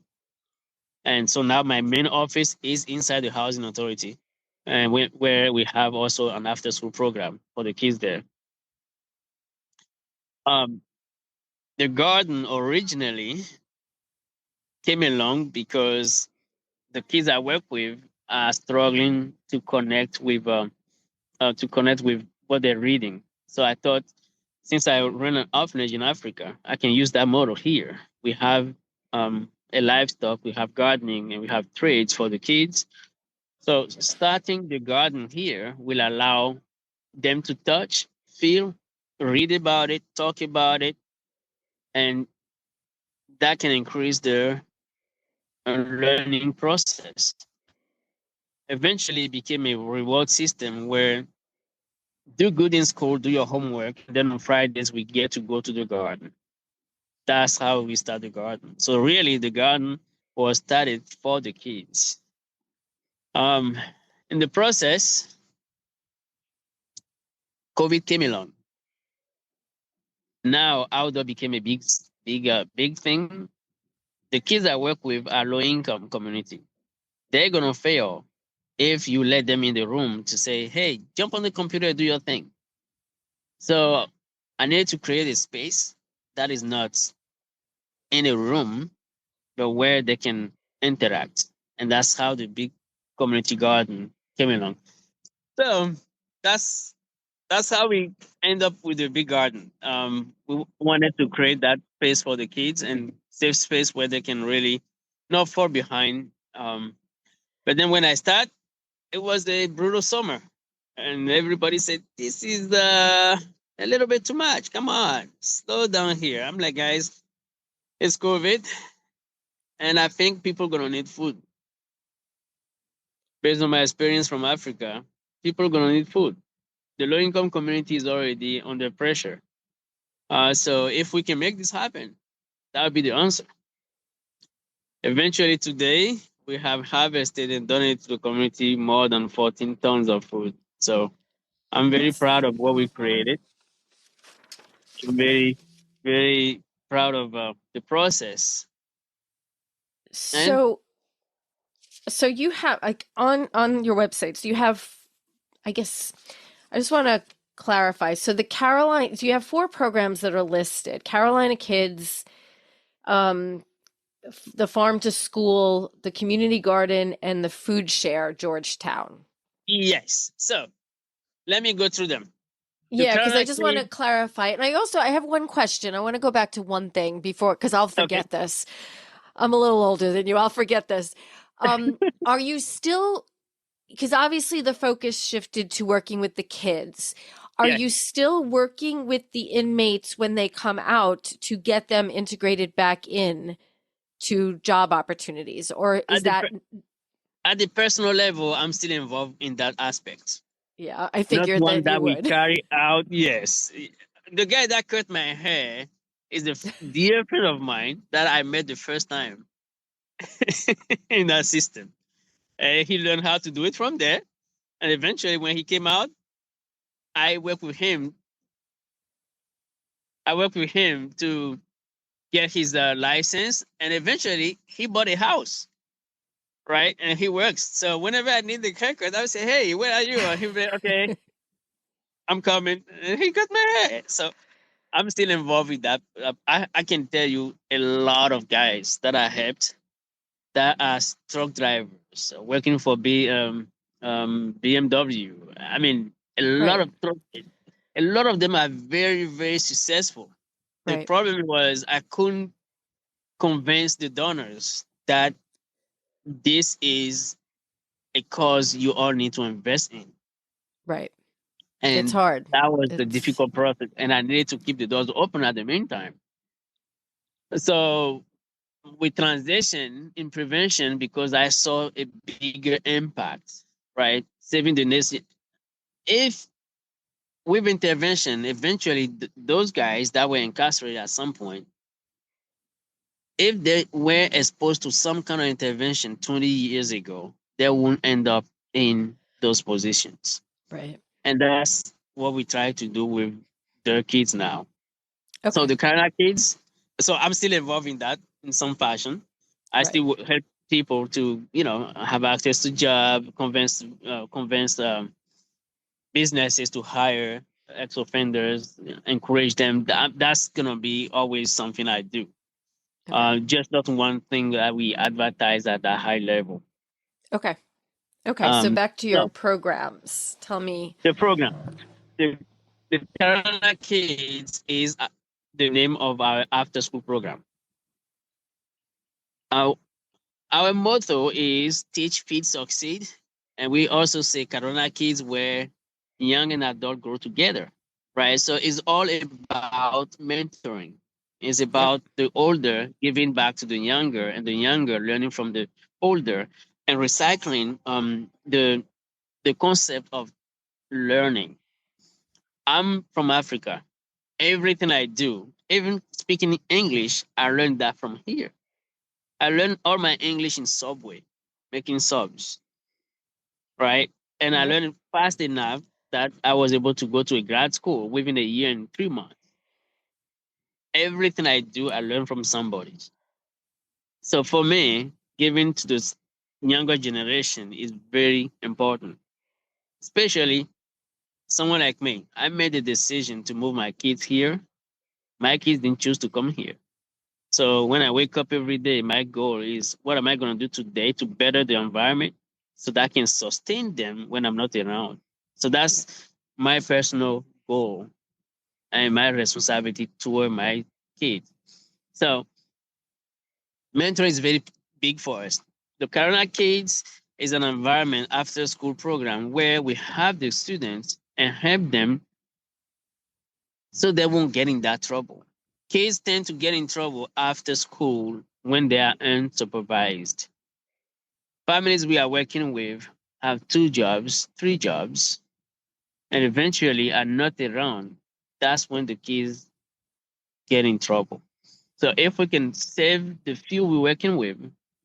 And so now my main office is inside the housing authority, and where we have also an after school program for the kids there. Um, the garden originally came along because the kids I work with are struggling to connect with what they're reading. So I thought, since I run an orphanage in Africa, I can use that model here. We have a livestock, we have gardening, and we have trades for the kids. So starting the garden here will allow them to touch, feel, read about it, talk about it, and that can increase their learning process. Eventually, it became a reward system where do good in school, do your homework, and then on Fridays we get to go to the garden. That's how we start the garden. So really, the garden was started for the kids. In the process, COVID came along. Now outdoor became a big thing. The kids I work with are low income community. They're gonna fail if you let them in the room to say, "Hey, jump on the computer, do your thing." So I need to create a space that is not in a room, but where they can interact. And that's how the big community garden came along. So that's that's how we end up with the big garden. We wanted to create that space for the kids and safe space where they can really not fall behind. But then when I start, it was a brutal summer, and everybody said, "This is a little bit too much. Come on, slow down here." I'm like, guys, it's COVID, and I think people gonna need food. Based on my experience from Africa, people are gonna need food. The low income community is already under pressure. So if we can make this happen, that would be the answer. Eventually today, we have harvested and donated to the community more than 14 tons of food. So I'm very That's proud of what we created. I'm very, very proud of the process. And so. So you have like on your websites, you have, I guess, I just want to clarify. So the Carolina, so you have four programs that are listed: Carolina Kids, um, the Farm to School, the Community Garden, and the Food Share Georgetown. yes, so let me go through them. The Yeah, because I Carolina just want to Kids, clarify. And I have one question. I want to go back to one thing before, because I'll okay. forget this. I'm a little older than you. I'll forget this. Are you still, because obviously the focus shifted to working with the kids. Are Yes. you still working with the inmates when they come out to get them integrated back in to job opportunities? Or At is the that, at the personal level, I'm still involved in that aspect. yeah, I Not figured one that you that we would. carry out. Yes, the guy that cut my hair is a dear friend of mine that I met the first time in that system. He learned how to do it from there, and eventually, when he came out, I worked with him. I worked with him to get his license, and eventually, he bought a house. Right, and he works. So whenever I need the haircut, I would say, "Hey, where are you?" And he'll be, "Okay, I'm coming." And he cut my hair. So I'm still involved with that. I can tell you a lot of guys that I helped that are truck drivers working for BMW. I mean, Right, a lot of them are very, very successful. The right, problem was I couldn't convince the donors that this is a cause you all need to invest in. right. It's And hard. that was the It's difficult process. And I needed to keep the doors open at the meantime. So with transition in prevention, because I saw a bigger impact, right? Saving the nation. If with intervention, eventually those guys that were incarcerated at some point, if they were exposed to some kind of intervention 20 years ago, they won't end up in those positions. right. And that's what we try to do with their kids now. So Okay, the Canada kids, so I'm still involved in that in some fashion. I right. still help people to, have access to job, convince businesses to hire ex-offenders, encourage them. That's gonna be always something I do. Okay, Just not one thing that we advertise at a high level. okay, okay. So Um, back to your so programs. Tell me. the program, the the Carolina Kids is the name of our after-school program. Our Our motto is teach, feed, succeed. And we also say Carolina Kids where young and adult grow together, right? So it's all about mentoring. It's Yep. about the older giving back to the younger and the younger learning from the older and recycling the concept of learning. I'm from Africa. Everything I do, even speaking English, I learned that from here. I learned all my English in Subway, making subs, right? And I Yep. learned it fast enough that I was able to go to a grad school within a year and 3 months. Everything I do, I learn from somebody. So for me, giving to this younger generation is very important, especially someone like me. I made a decision to move my kids here. My kids didn't choose to come here. So when I wake up every day, my goal is what am I going to do today to better the environment so that I can sustain them when I'm not around. So Yep. that's my personal goal and my responsibility toward my kids. So mentoring is very big for us. The Carolina Kids is an environment after school program where we have the students and help them so they won't get in that trouble. Kids tend to get in trouble after school when they are unsupervised. Families we are working with have 2 jobs, 3 jobs, and eventually are not around. That's when the kids get in trouble. So if we can save the few we're working with,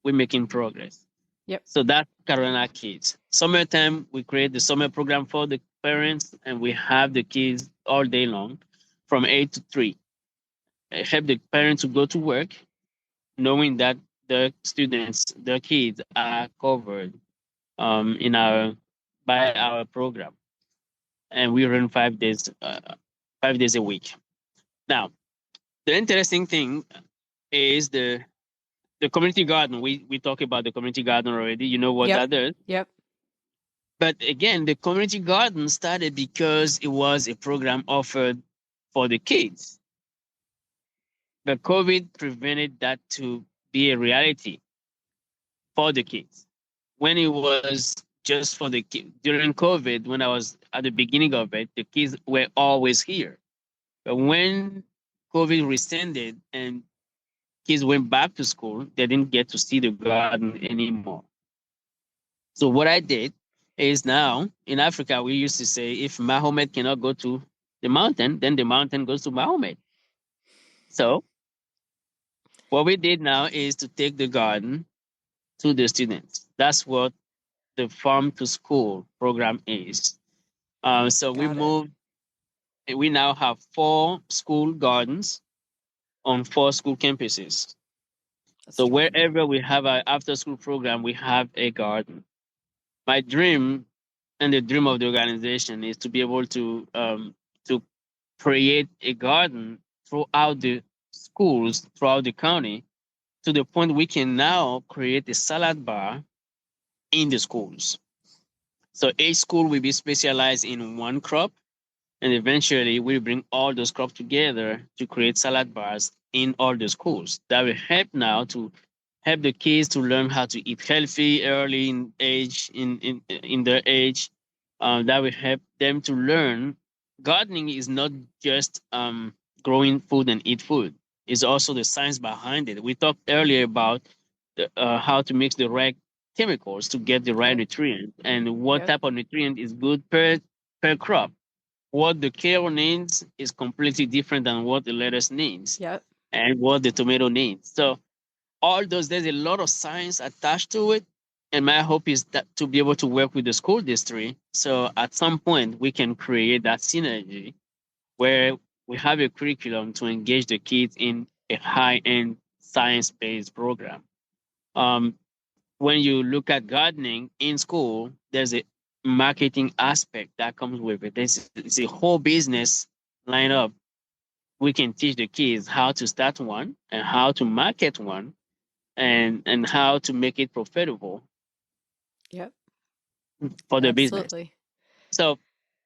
we're making progress. Yep. So that's Carolina Kids. Summertime, we create the summer program for the parents, and we have the kids all day long from 8 to 3. Help the parents to go to work, knowing that the students, the kids are covered in our by our program, and we run 5 days a week. Now, the interesting thing is the community garden. We talk about the community garden already. You know what Yep. that is. Yep. But again, the community garden started because it was a program offered for the kids. But COVID prevented that to be a reality for the kids. When it was just for the kids, during COVID, when I was at the beginning of it, the kids were always here. But when COVID rescinded and kids went back to school, they didn't get to see the garden anymore. So what I did is now in Africa, we used to say if Mahomet cannot go to the mountain, then the mountain goes to Mahomet. So what we did now is to take the garden to the students. That's what the farm to school program is. So we Got it. moved, we now have 4 school gardens on 4 school campuses. That's So terrific. wherever we have our after school program, we have a garden. My dream and the dream of the organization is to be able to create a garden throughout the schools throughout the county to the point we can now create a salad bar in the schools. So each school will be specialized in one crop, and eventually we'll bring all those crops together to create salad bars in all the schools. That will help now to help the kids to learn how to eat healthy early in age in their age. That will help them to learn gardening is not just growing food and eat food. It's also the science behind it. We talked earlier about how to mix the right chemicals to get the right Yep. nutrient and what Yep. type of nutrient is good per crop. What the kale needs is completely different than what the lettuce needs Yep. and what the tomato needs. So all those, there's a lot of science attached to it. And my hope is that to be able to work with the school district. So at some point we can create that synergy where we have a curriculum to engage the kids in a high-end science-based program. Um, when you look at gardening in school, there's a marketing aspect that comes with it. It's a whole business line up. We can teach the kids how to start one and how to market one and how to make it profitable Yep. for the business. Absolutely. So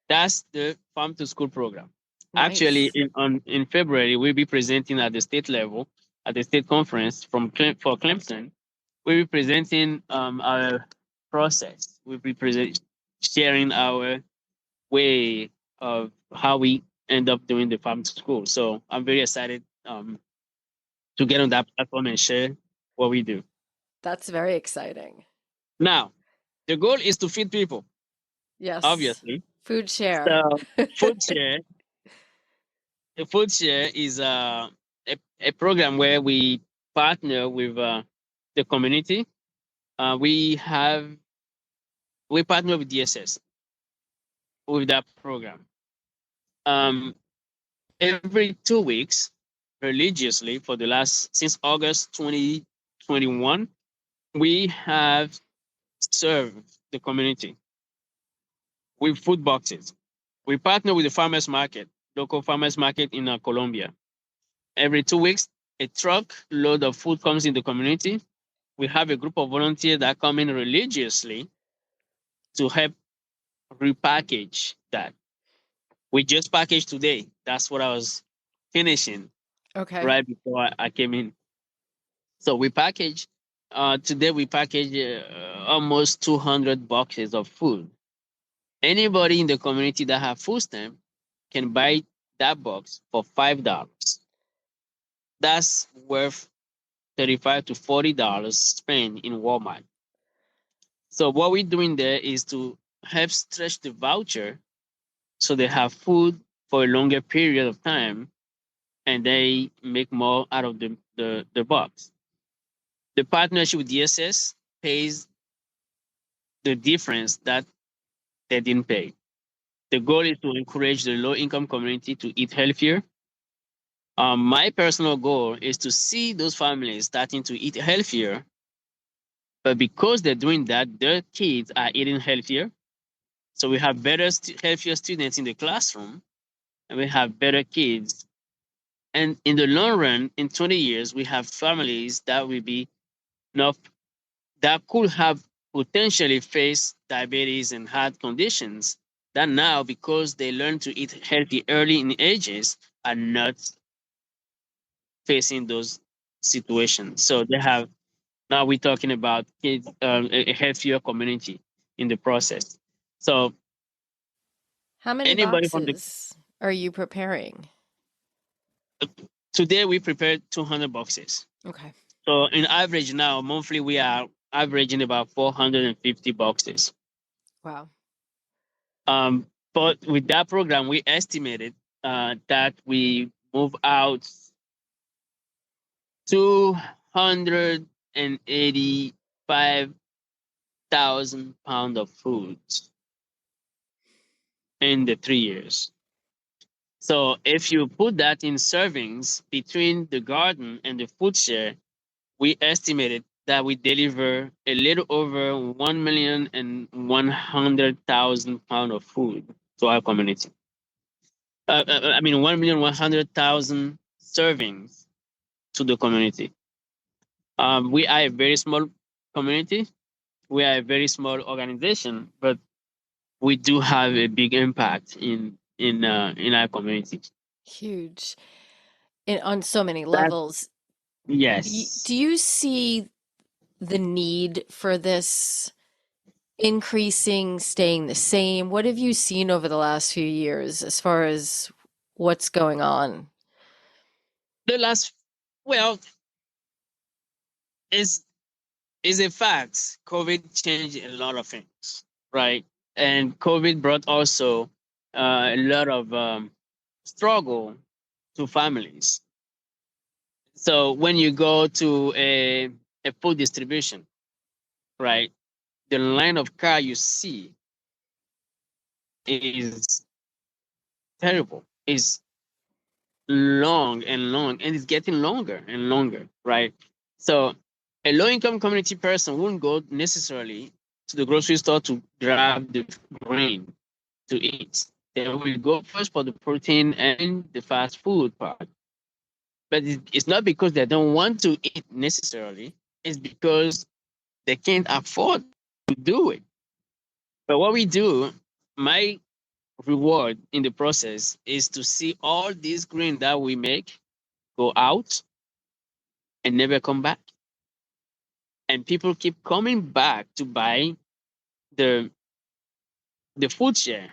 that's the farm to school program. Actually, Nice. in February, we'll be presenting at the state level at the state conference for Clemson. We'll be presenting our process. We'll be sharing our way of how we end up doing the farm to school. So I'm very excited to get on that platform and share what we do. That's very exciting. Now, the goal is to feed people, Yes. obviously. Food share. So food share, the food share is a program where we partner with the community. We partner with DSS with that program. Um, every 2 weeks, religiously for the last since August 2021, we have served the community with food boxes. We partner with the farmers market, local farmers market in Colombia. Every 2 weeks, a truck load of food comes in the community. We have a group of volunteers that come in religiously to help repackage that. We just packaged today. That's what I was finishing Okay. right before I came in. So we package. Today we package almost 200 boxes of food. Anybody in the community that have food stamp can buy that box for $5. That's worth $35 to $40 spent in Walmart. So what we're doing there is to help stretch the voucher so they have food for a longer period of time and they make more out of the box. The partnership with DSS pays the difference that they didn't pay. The goal is to encourage the low-income community to eat healthier. My personal goal is to see those families starting to eat healthier, but because they're doing that, their kids are eating healthier. So we have better, healthier students in the classroom, and we have better kids. And in the long run, in 20 years, we have families that will be enough that could have potentially faced diabetes and heart conditions that now, because they learn to eat healthy early in ages, are not facing those situations. So they have, now we're talking about kids, a healthier community in the process. So How many anybody from the boxes are you preparing? today we prepared 200 boxes. Okay. So in average now, monthly we are averaging about 450 boxes. Wow. But with that program, we estimated that we move out 285,000 pounds of food in the 3 years. So if you put that in servings between the garden and the food share, we estimated that we deliver a little over 1,100,000 pounds of food to our community. 1,100,000 servings to the community. We are a very small community. We are a very small organization, but we do have a big impact in our community. Huge. On so many That levels. yes. Do you see the need for this increasing, staying the same? What have you seen over the last few years as far as what's going on? The last, well, is a fact. COVID changed a lot of things, right? And COVID brought also a lot of struggle to families. So when you go to a food distribution, right, the line of car you see is terrible. Is long and long, and it's getting longer and longer, right? So a low-income community person wouldn't go necessarily to the grocery store to grab the grain to eat. They will go first for the protein and the fast food part. But it's not because they don't want to eat necessarily. It's because they can't afford to do it. But what we do, my reward in the process is to see all these grain that we make go out and never come back. And people keep coming back to buy the food share.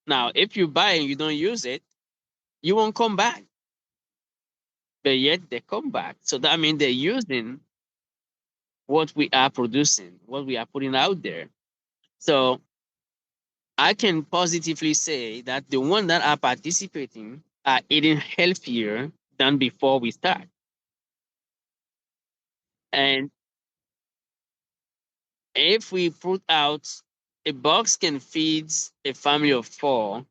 Now, if you buy and you don't use it, you won't come back. But yet they come back. So that means they're using what we are producing, what we are putting out there. So I can positively say that the ones that are participating are eating healthier than before we start. And if we put out a box can feed a family of four.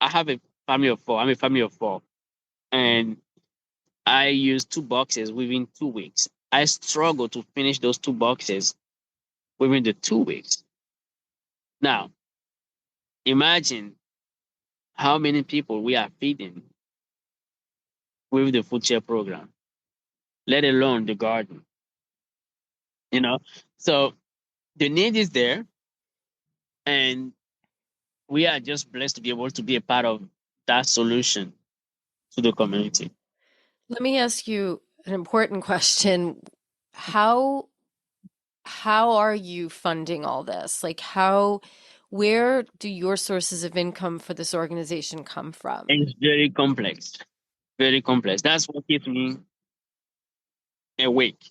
I have a family of four. I'm a family of four. And I use 2 boxes within 2 weeks. I struggle to finish those 2 boxes within the 2 weeks. Now, imagine how many people we are feeding with the food share program, let alone the garden. You know, so the need is there, and we are just blessed to be able to be a part of that solution to the community. Let me ask you an important question. How are you funding all this? Like where do your sources of income for this organization come from? It's very complex, very complex. That's what keeps me awake.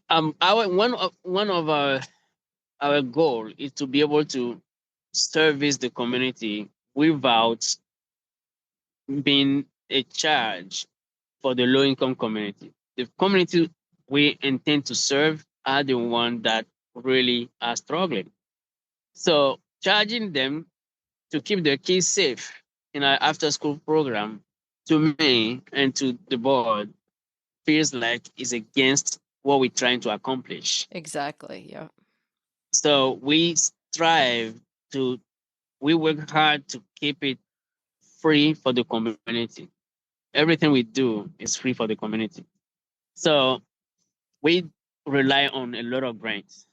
Our one of our goal is to be able to service the community without being a charge for the low income community. The community we intend to serve are the ones that really are struggling. So charging them to keep their kids safe in our after school program, to me and to the board, feels like is against what we're trying to accomplish. Exactly. Yeah. So we strive to, we work hard to keep it free for the community. Everything we do is free for the community. So we rely on a lot of grants.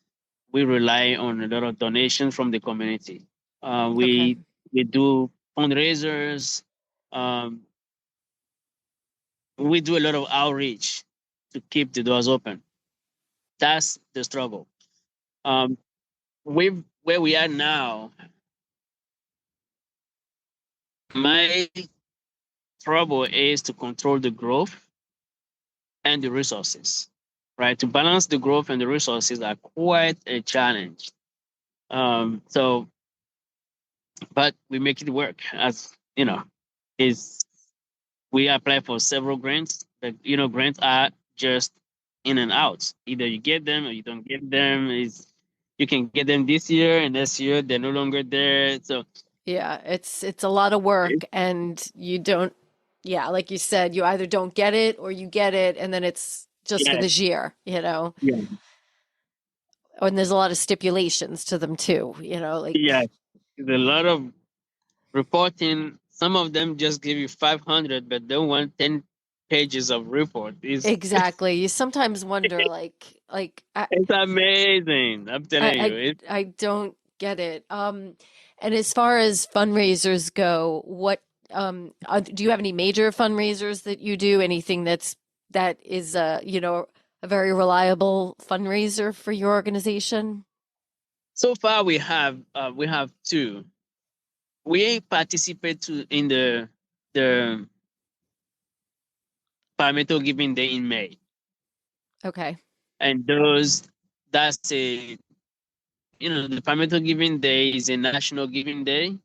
We rely on a lot of donations from the community. Uh, Okay. we we do fundraisers. Um, we do a lot of outreach to keep the doors open. That's the struggle. Um, where we are now, my trouble is to control the growth and the resources. Right, to balance the growth and the resources are quite a challenge. So, but we make it work. As you know, is we apply for several grants, but grants are just in and out. Either you get them or you don't get them. Is you can get them this year and next year they're no longer there. So Yeah, it's a lot of work, and you don't, yeah, like you said, you either don't get it or you get it, and then it's just for yeah, this year, yeah, and there's a lot of stipulations to them too, yeah. like There's a lot of reporting. Some of them just give you 500, but they want 10 pages of report. exactly. You sometimes wonder, like It's amazing. I'm I telling you. I don't get it. And as far as fundraisers go, what do you have any major fundraisers that you do? Anything that is a very reliable fundraiser for your organization? So far we have two. We participate in the Palmetto Giving Day in May, Okay. and that's a the Palmetto Giving Day is a national giving day,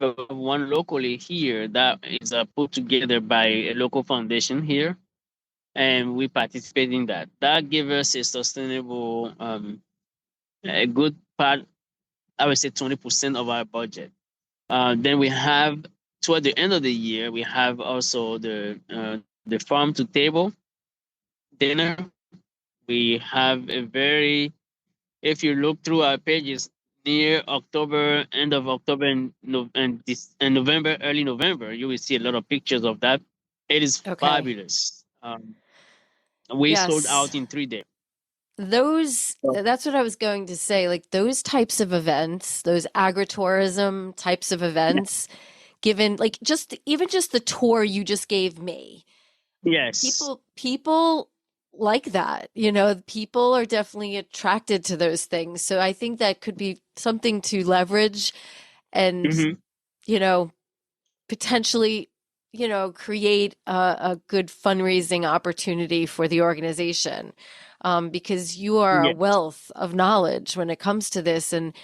but one locally here that is put together by a local foundation here, and we participate in that. That gives us a sustainable, a good part. I would say 20% of our budget. Then we have toward the end of the year, we have also the farm to table dinner. We have a very, if you look through our pages near October, end of October and November, early November, you will see a lot of pictures of that. It is Okay. fabulous. We sold Yes. out in 3 days. So, That's what I was going to say. Like those types of events, those agritourism types of yeah. events, given like just the tour you just gave me, Yes. people like that, people are definitely attracted to those things. So I think that could be something to leverage and, Hmm. you know, potentially, create a good fundraising opportunity for the organization. Because you are a Yes. wealth of knowledge when it comes to this. And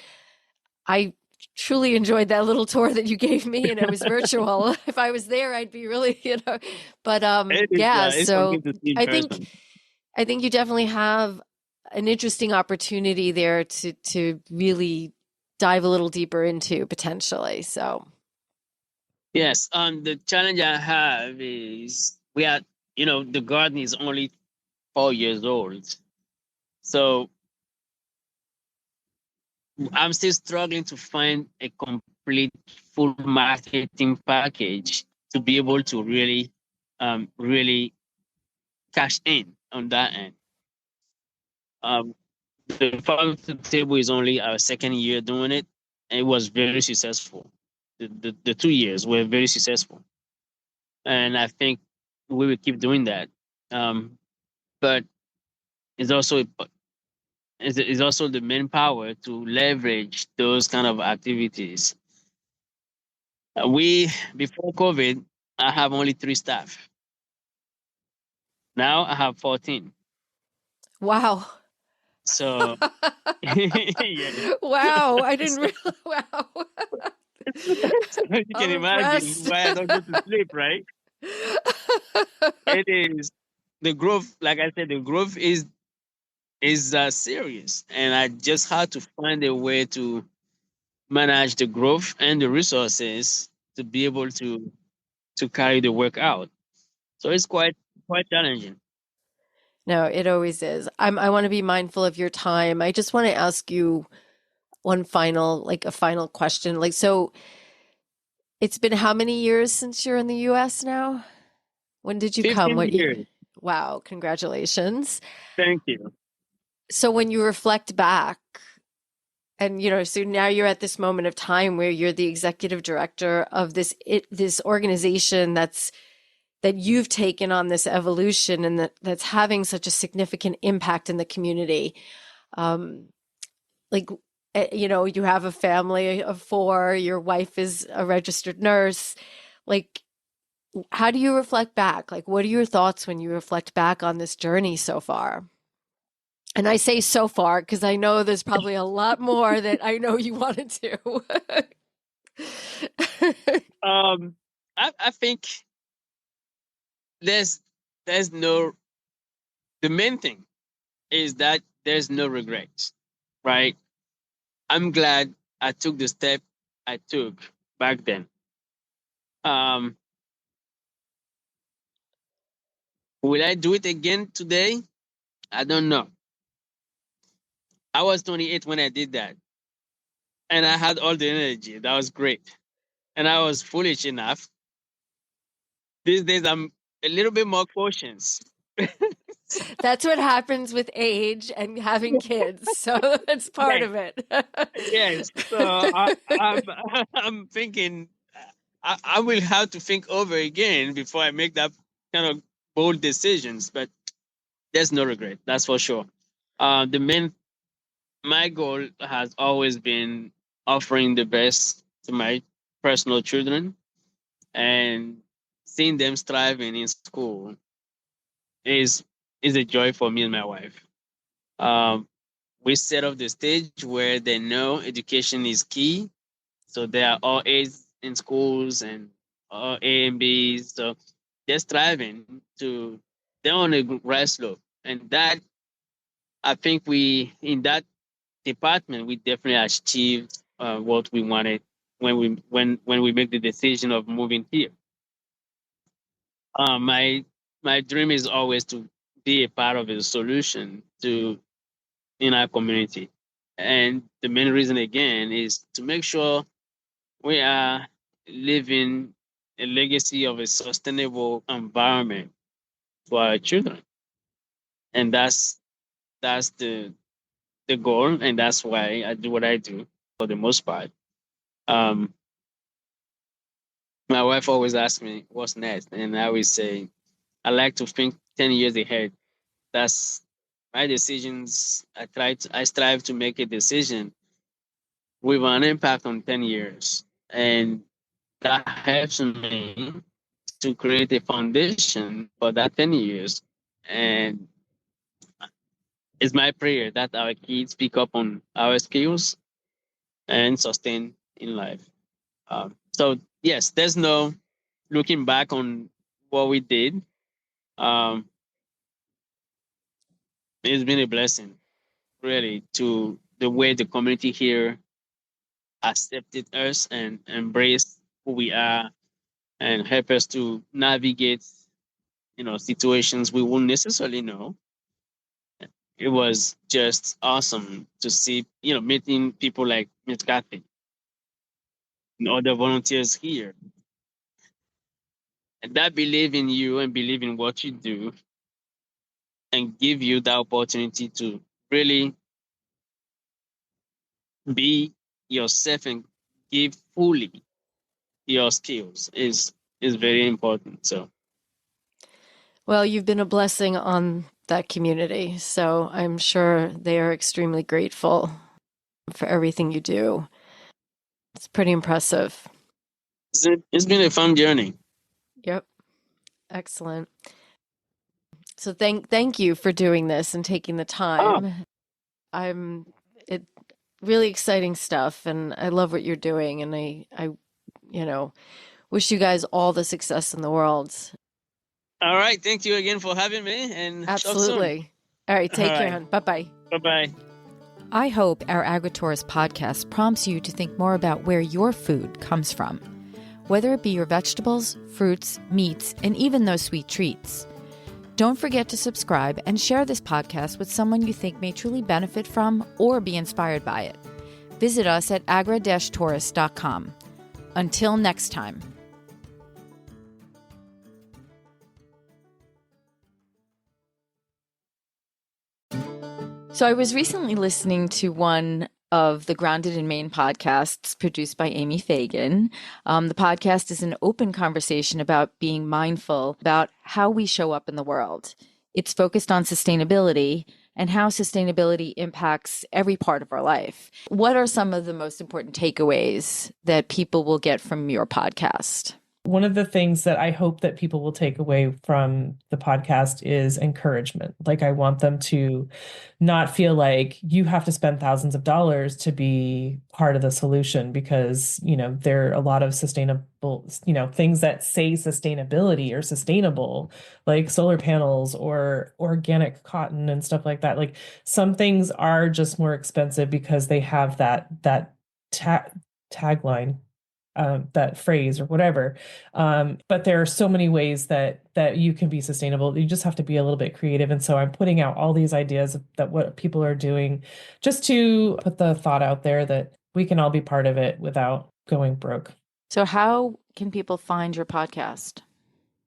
I truly enjoyed that little tour that you gave me, and it was virtual. If I was there, I'd be really, but yeah, It's so something to see in I think person. I think you definitely have an interesting opportunity there to really dive a little deeper into potentially. So, Yes. The challenge I have is the garden is only 4 years old. So I'm still struggling to find a complete full marketing package to be able to really cash in on that end. Um, the farm to table is only our second year doing it, and it was very successful. The 2 years were very successful, and I think we will keep doing that. But it's also it's also the manpower to leverage those kind of activities. We before COVID, I have only 3 staff. Now I have 14. wow. So yes, Wow, I didn't so, really, wow. so you can I'm imagine impressed. why I don't go to sleep, right? It is. the growth, like I said, the growth is serious, and I just had to find a way to manage the growth and the resources to be able to carry the work out. So it's quite challenging. No, it always is. I want to be mindful of your time. I just want to ask you one final, like a final question. Like, so it's been how many years since you're in the US now? When did you come? 15 What year? years. Wow, congratulations. Thank you. So when you reflect back, and so now you're at this moment of time where you're the executive director of this organization that you've taken on this evolution and that's having such a significant impact in the community. Um, like, you have a family of four, your wife is a registered nurse. Like, how do you reflect back? Like, what are your thoughts when you reflect back on this journey so far? And I say so far because I know there's probably a lot more that I know you want to do. Um, I think there's there's no the main thing is that there's no regrets, right? I'm glad I took the step I took back then. Um, will I do it again today? I don't know. I was 28 when I did that, and I had all the energy. That was great, and I was foolish enough. These days, I'm a little bit more cautious. That's what happens with age and having kids. So that's part Yes, of it. yes. So I'm I'm thinking I will have to think over again before I make that kind of bold decisions. But there's no regret. That's for sure. The main My goal has always been offering the best to my personal children, and seeing them thriving in school is is a joy for me and my wife. Um, we set up the stage where they know education is key, so they are all A's in schools and all A and B's. So they're striving to they're on a right slope, and that I think we in that department we definitely achieved what we wanted when we make the decision of moving here. My dream is always to be a part of the solution to in our community, and the main reason again is to make sure we are living a legacy of a sustainable environment for our children, and that's the goal, and that's why I do what I do for the most part. Um, my wife always asks me what's next, and I always say I like to think 10 years ahead. That's my decisions. I strive to make a decision with an impact on 10 years, and that helps me to create a foundation for that 10 years. And it's my prayer that our kids pick up on our skills and sustain in life. So yes, there's no looking back on what we did. Um, it's been a blessing, really, to the way the community here accepted us and embraced who we are and help us to navigate, situations we wouldn't necessarily know. It was just awesome to see, meeting people like Miss Kathy and other volunteers here and that believe in you and believe in what you do and give you the opportunity to really be yourself and give fully your skills is very important. So Well, you've been a blessing on that community. So I'm sure they are extremely grateful for everything you do. It's pretty impressive. it's been a fun journey. Yep. Excellent. So thank you for doing this and taking the Oh, time. I'm it really exciting stuff and I love what you're doing and I wish you guys all the success in the world. All right. Thank you again for having me, and talk soon. Absolutely. All right. Take All care, right. hon. Bye-bye. Bye-bye. I hope our AgriTourist podcast prompts you to think more about where your food comes from, whether it be your vegetables, fruits, meats, and even those sweet treats. Don't forget to subscribe and share this podcast with someone you think may truly benefit from or be inspired by it. Visit us at agra-tourist.com. Until next time. So I was recently listening to one of the Grounded in Maine podcasts produced by Amy Fagan. The podcast is an open conversation about being mindful about how we show up in the world. It's focused on sustainability and how sustainability impacts every part of our life. What are some of the most important takeaways that people will get from your podcast? One of the things that I hope that people will take away from the podcast is encouragement. Like, I want them to not feel like you have to spend thousands of dollars to be part of the solution, because, there are a lot of sustainable, things that say sustainability or sustainable, like solar panels or organic cotton and stuff like that. Like, some things are just more expensive because they have that tagline, that phrase or whatever. But there are so many ways that you can be sustainable. You just have to be a little bit creative. And so I'm putting out all these ideas that what people are doing, just to put the thought out there that we can all be part of it without going broke. So how can people find your podcast?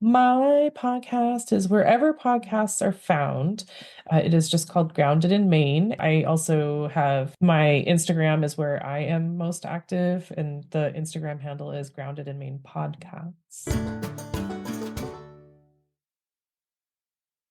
My podcast is wherever podcasts are found. It is just called Grounded in Maine. I also have my Instagram is where I am most active, and the Instagram handle is Grounded in Maine Podcasts.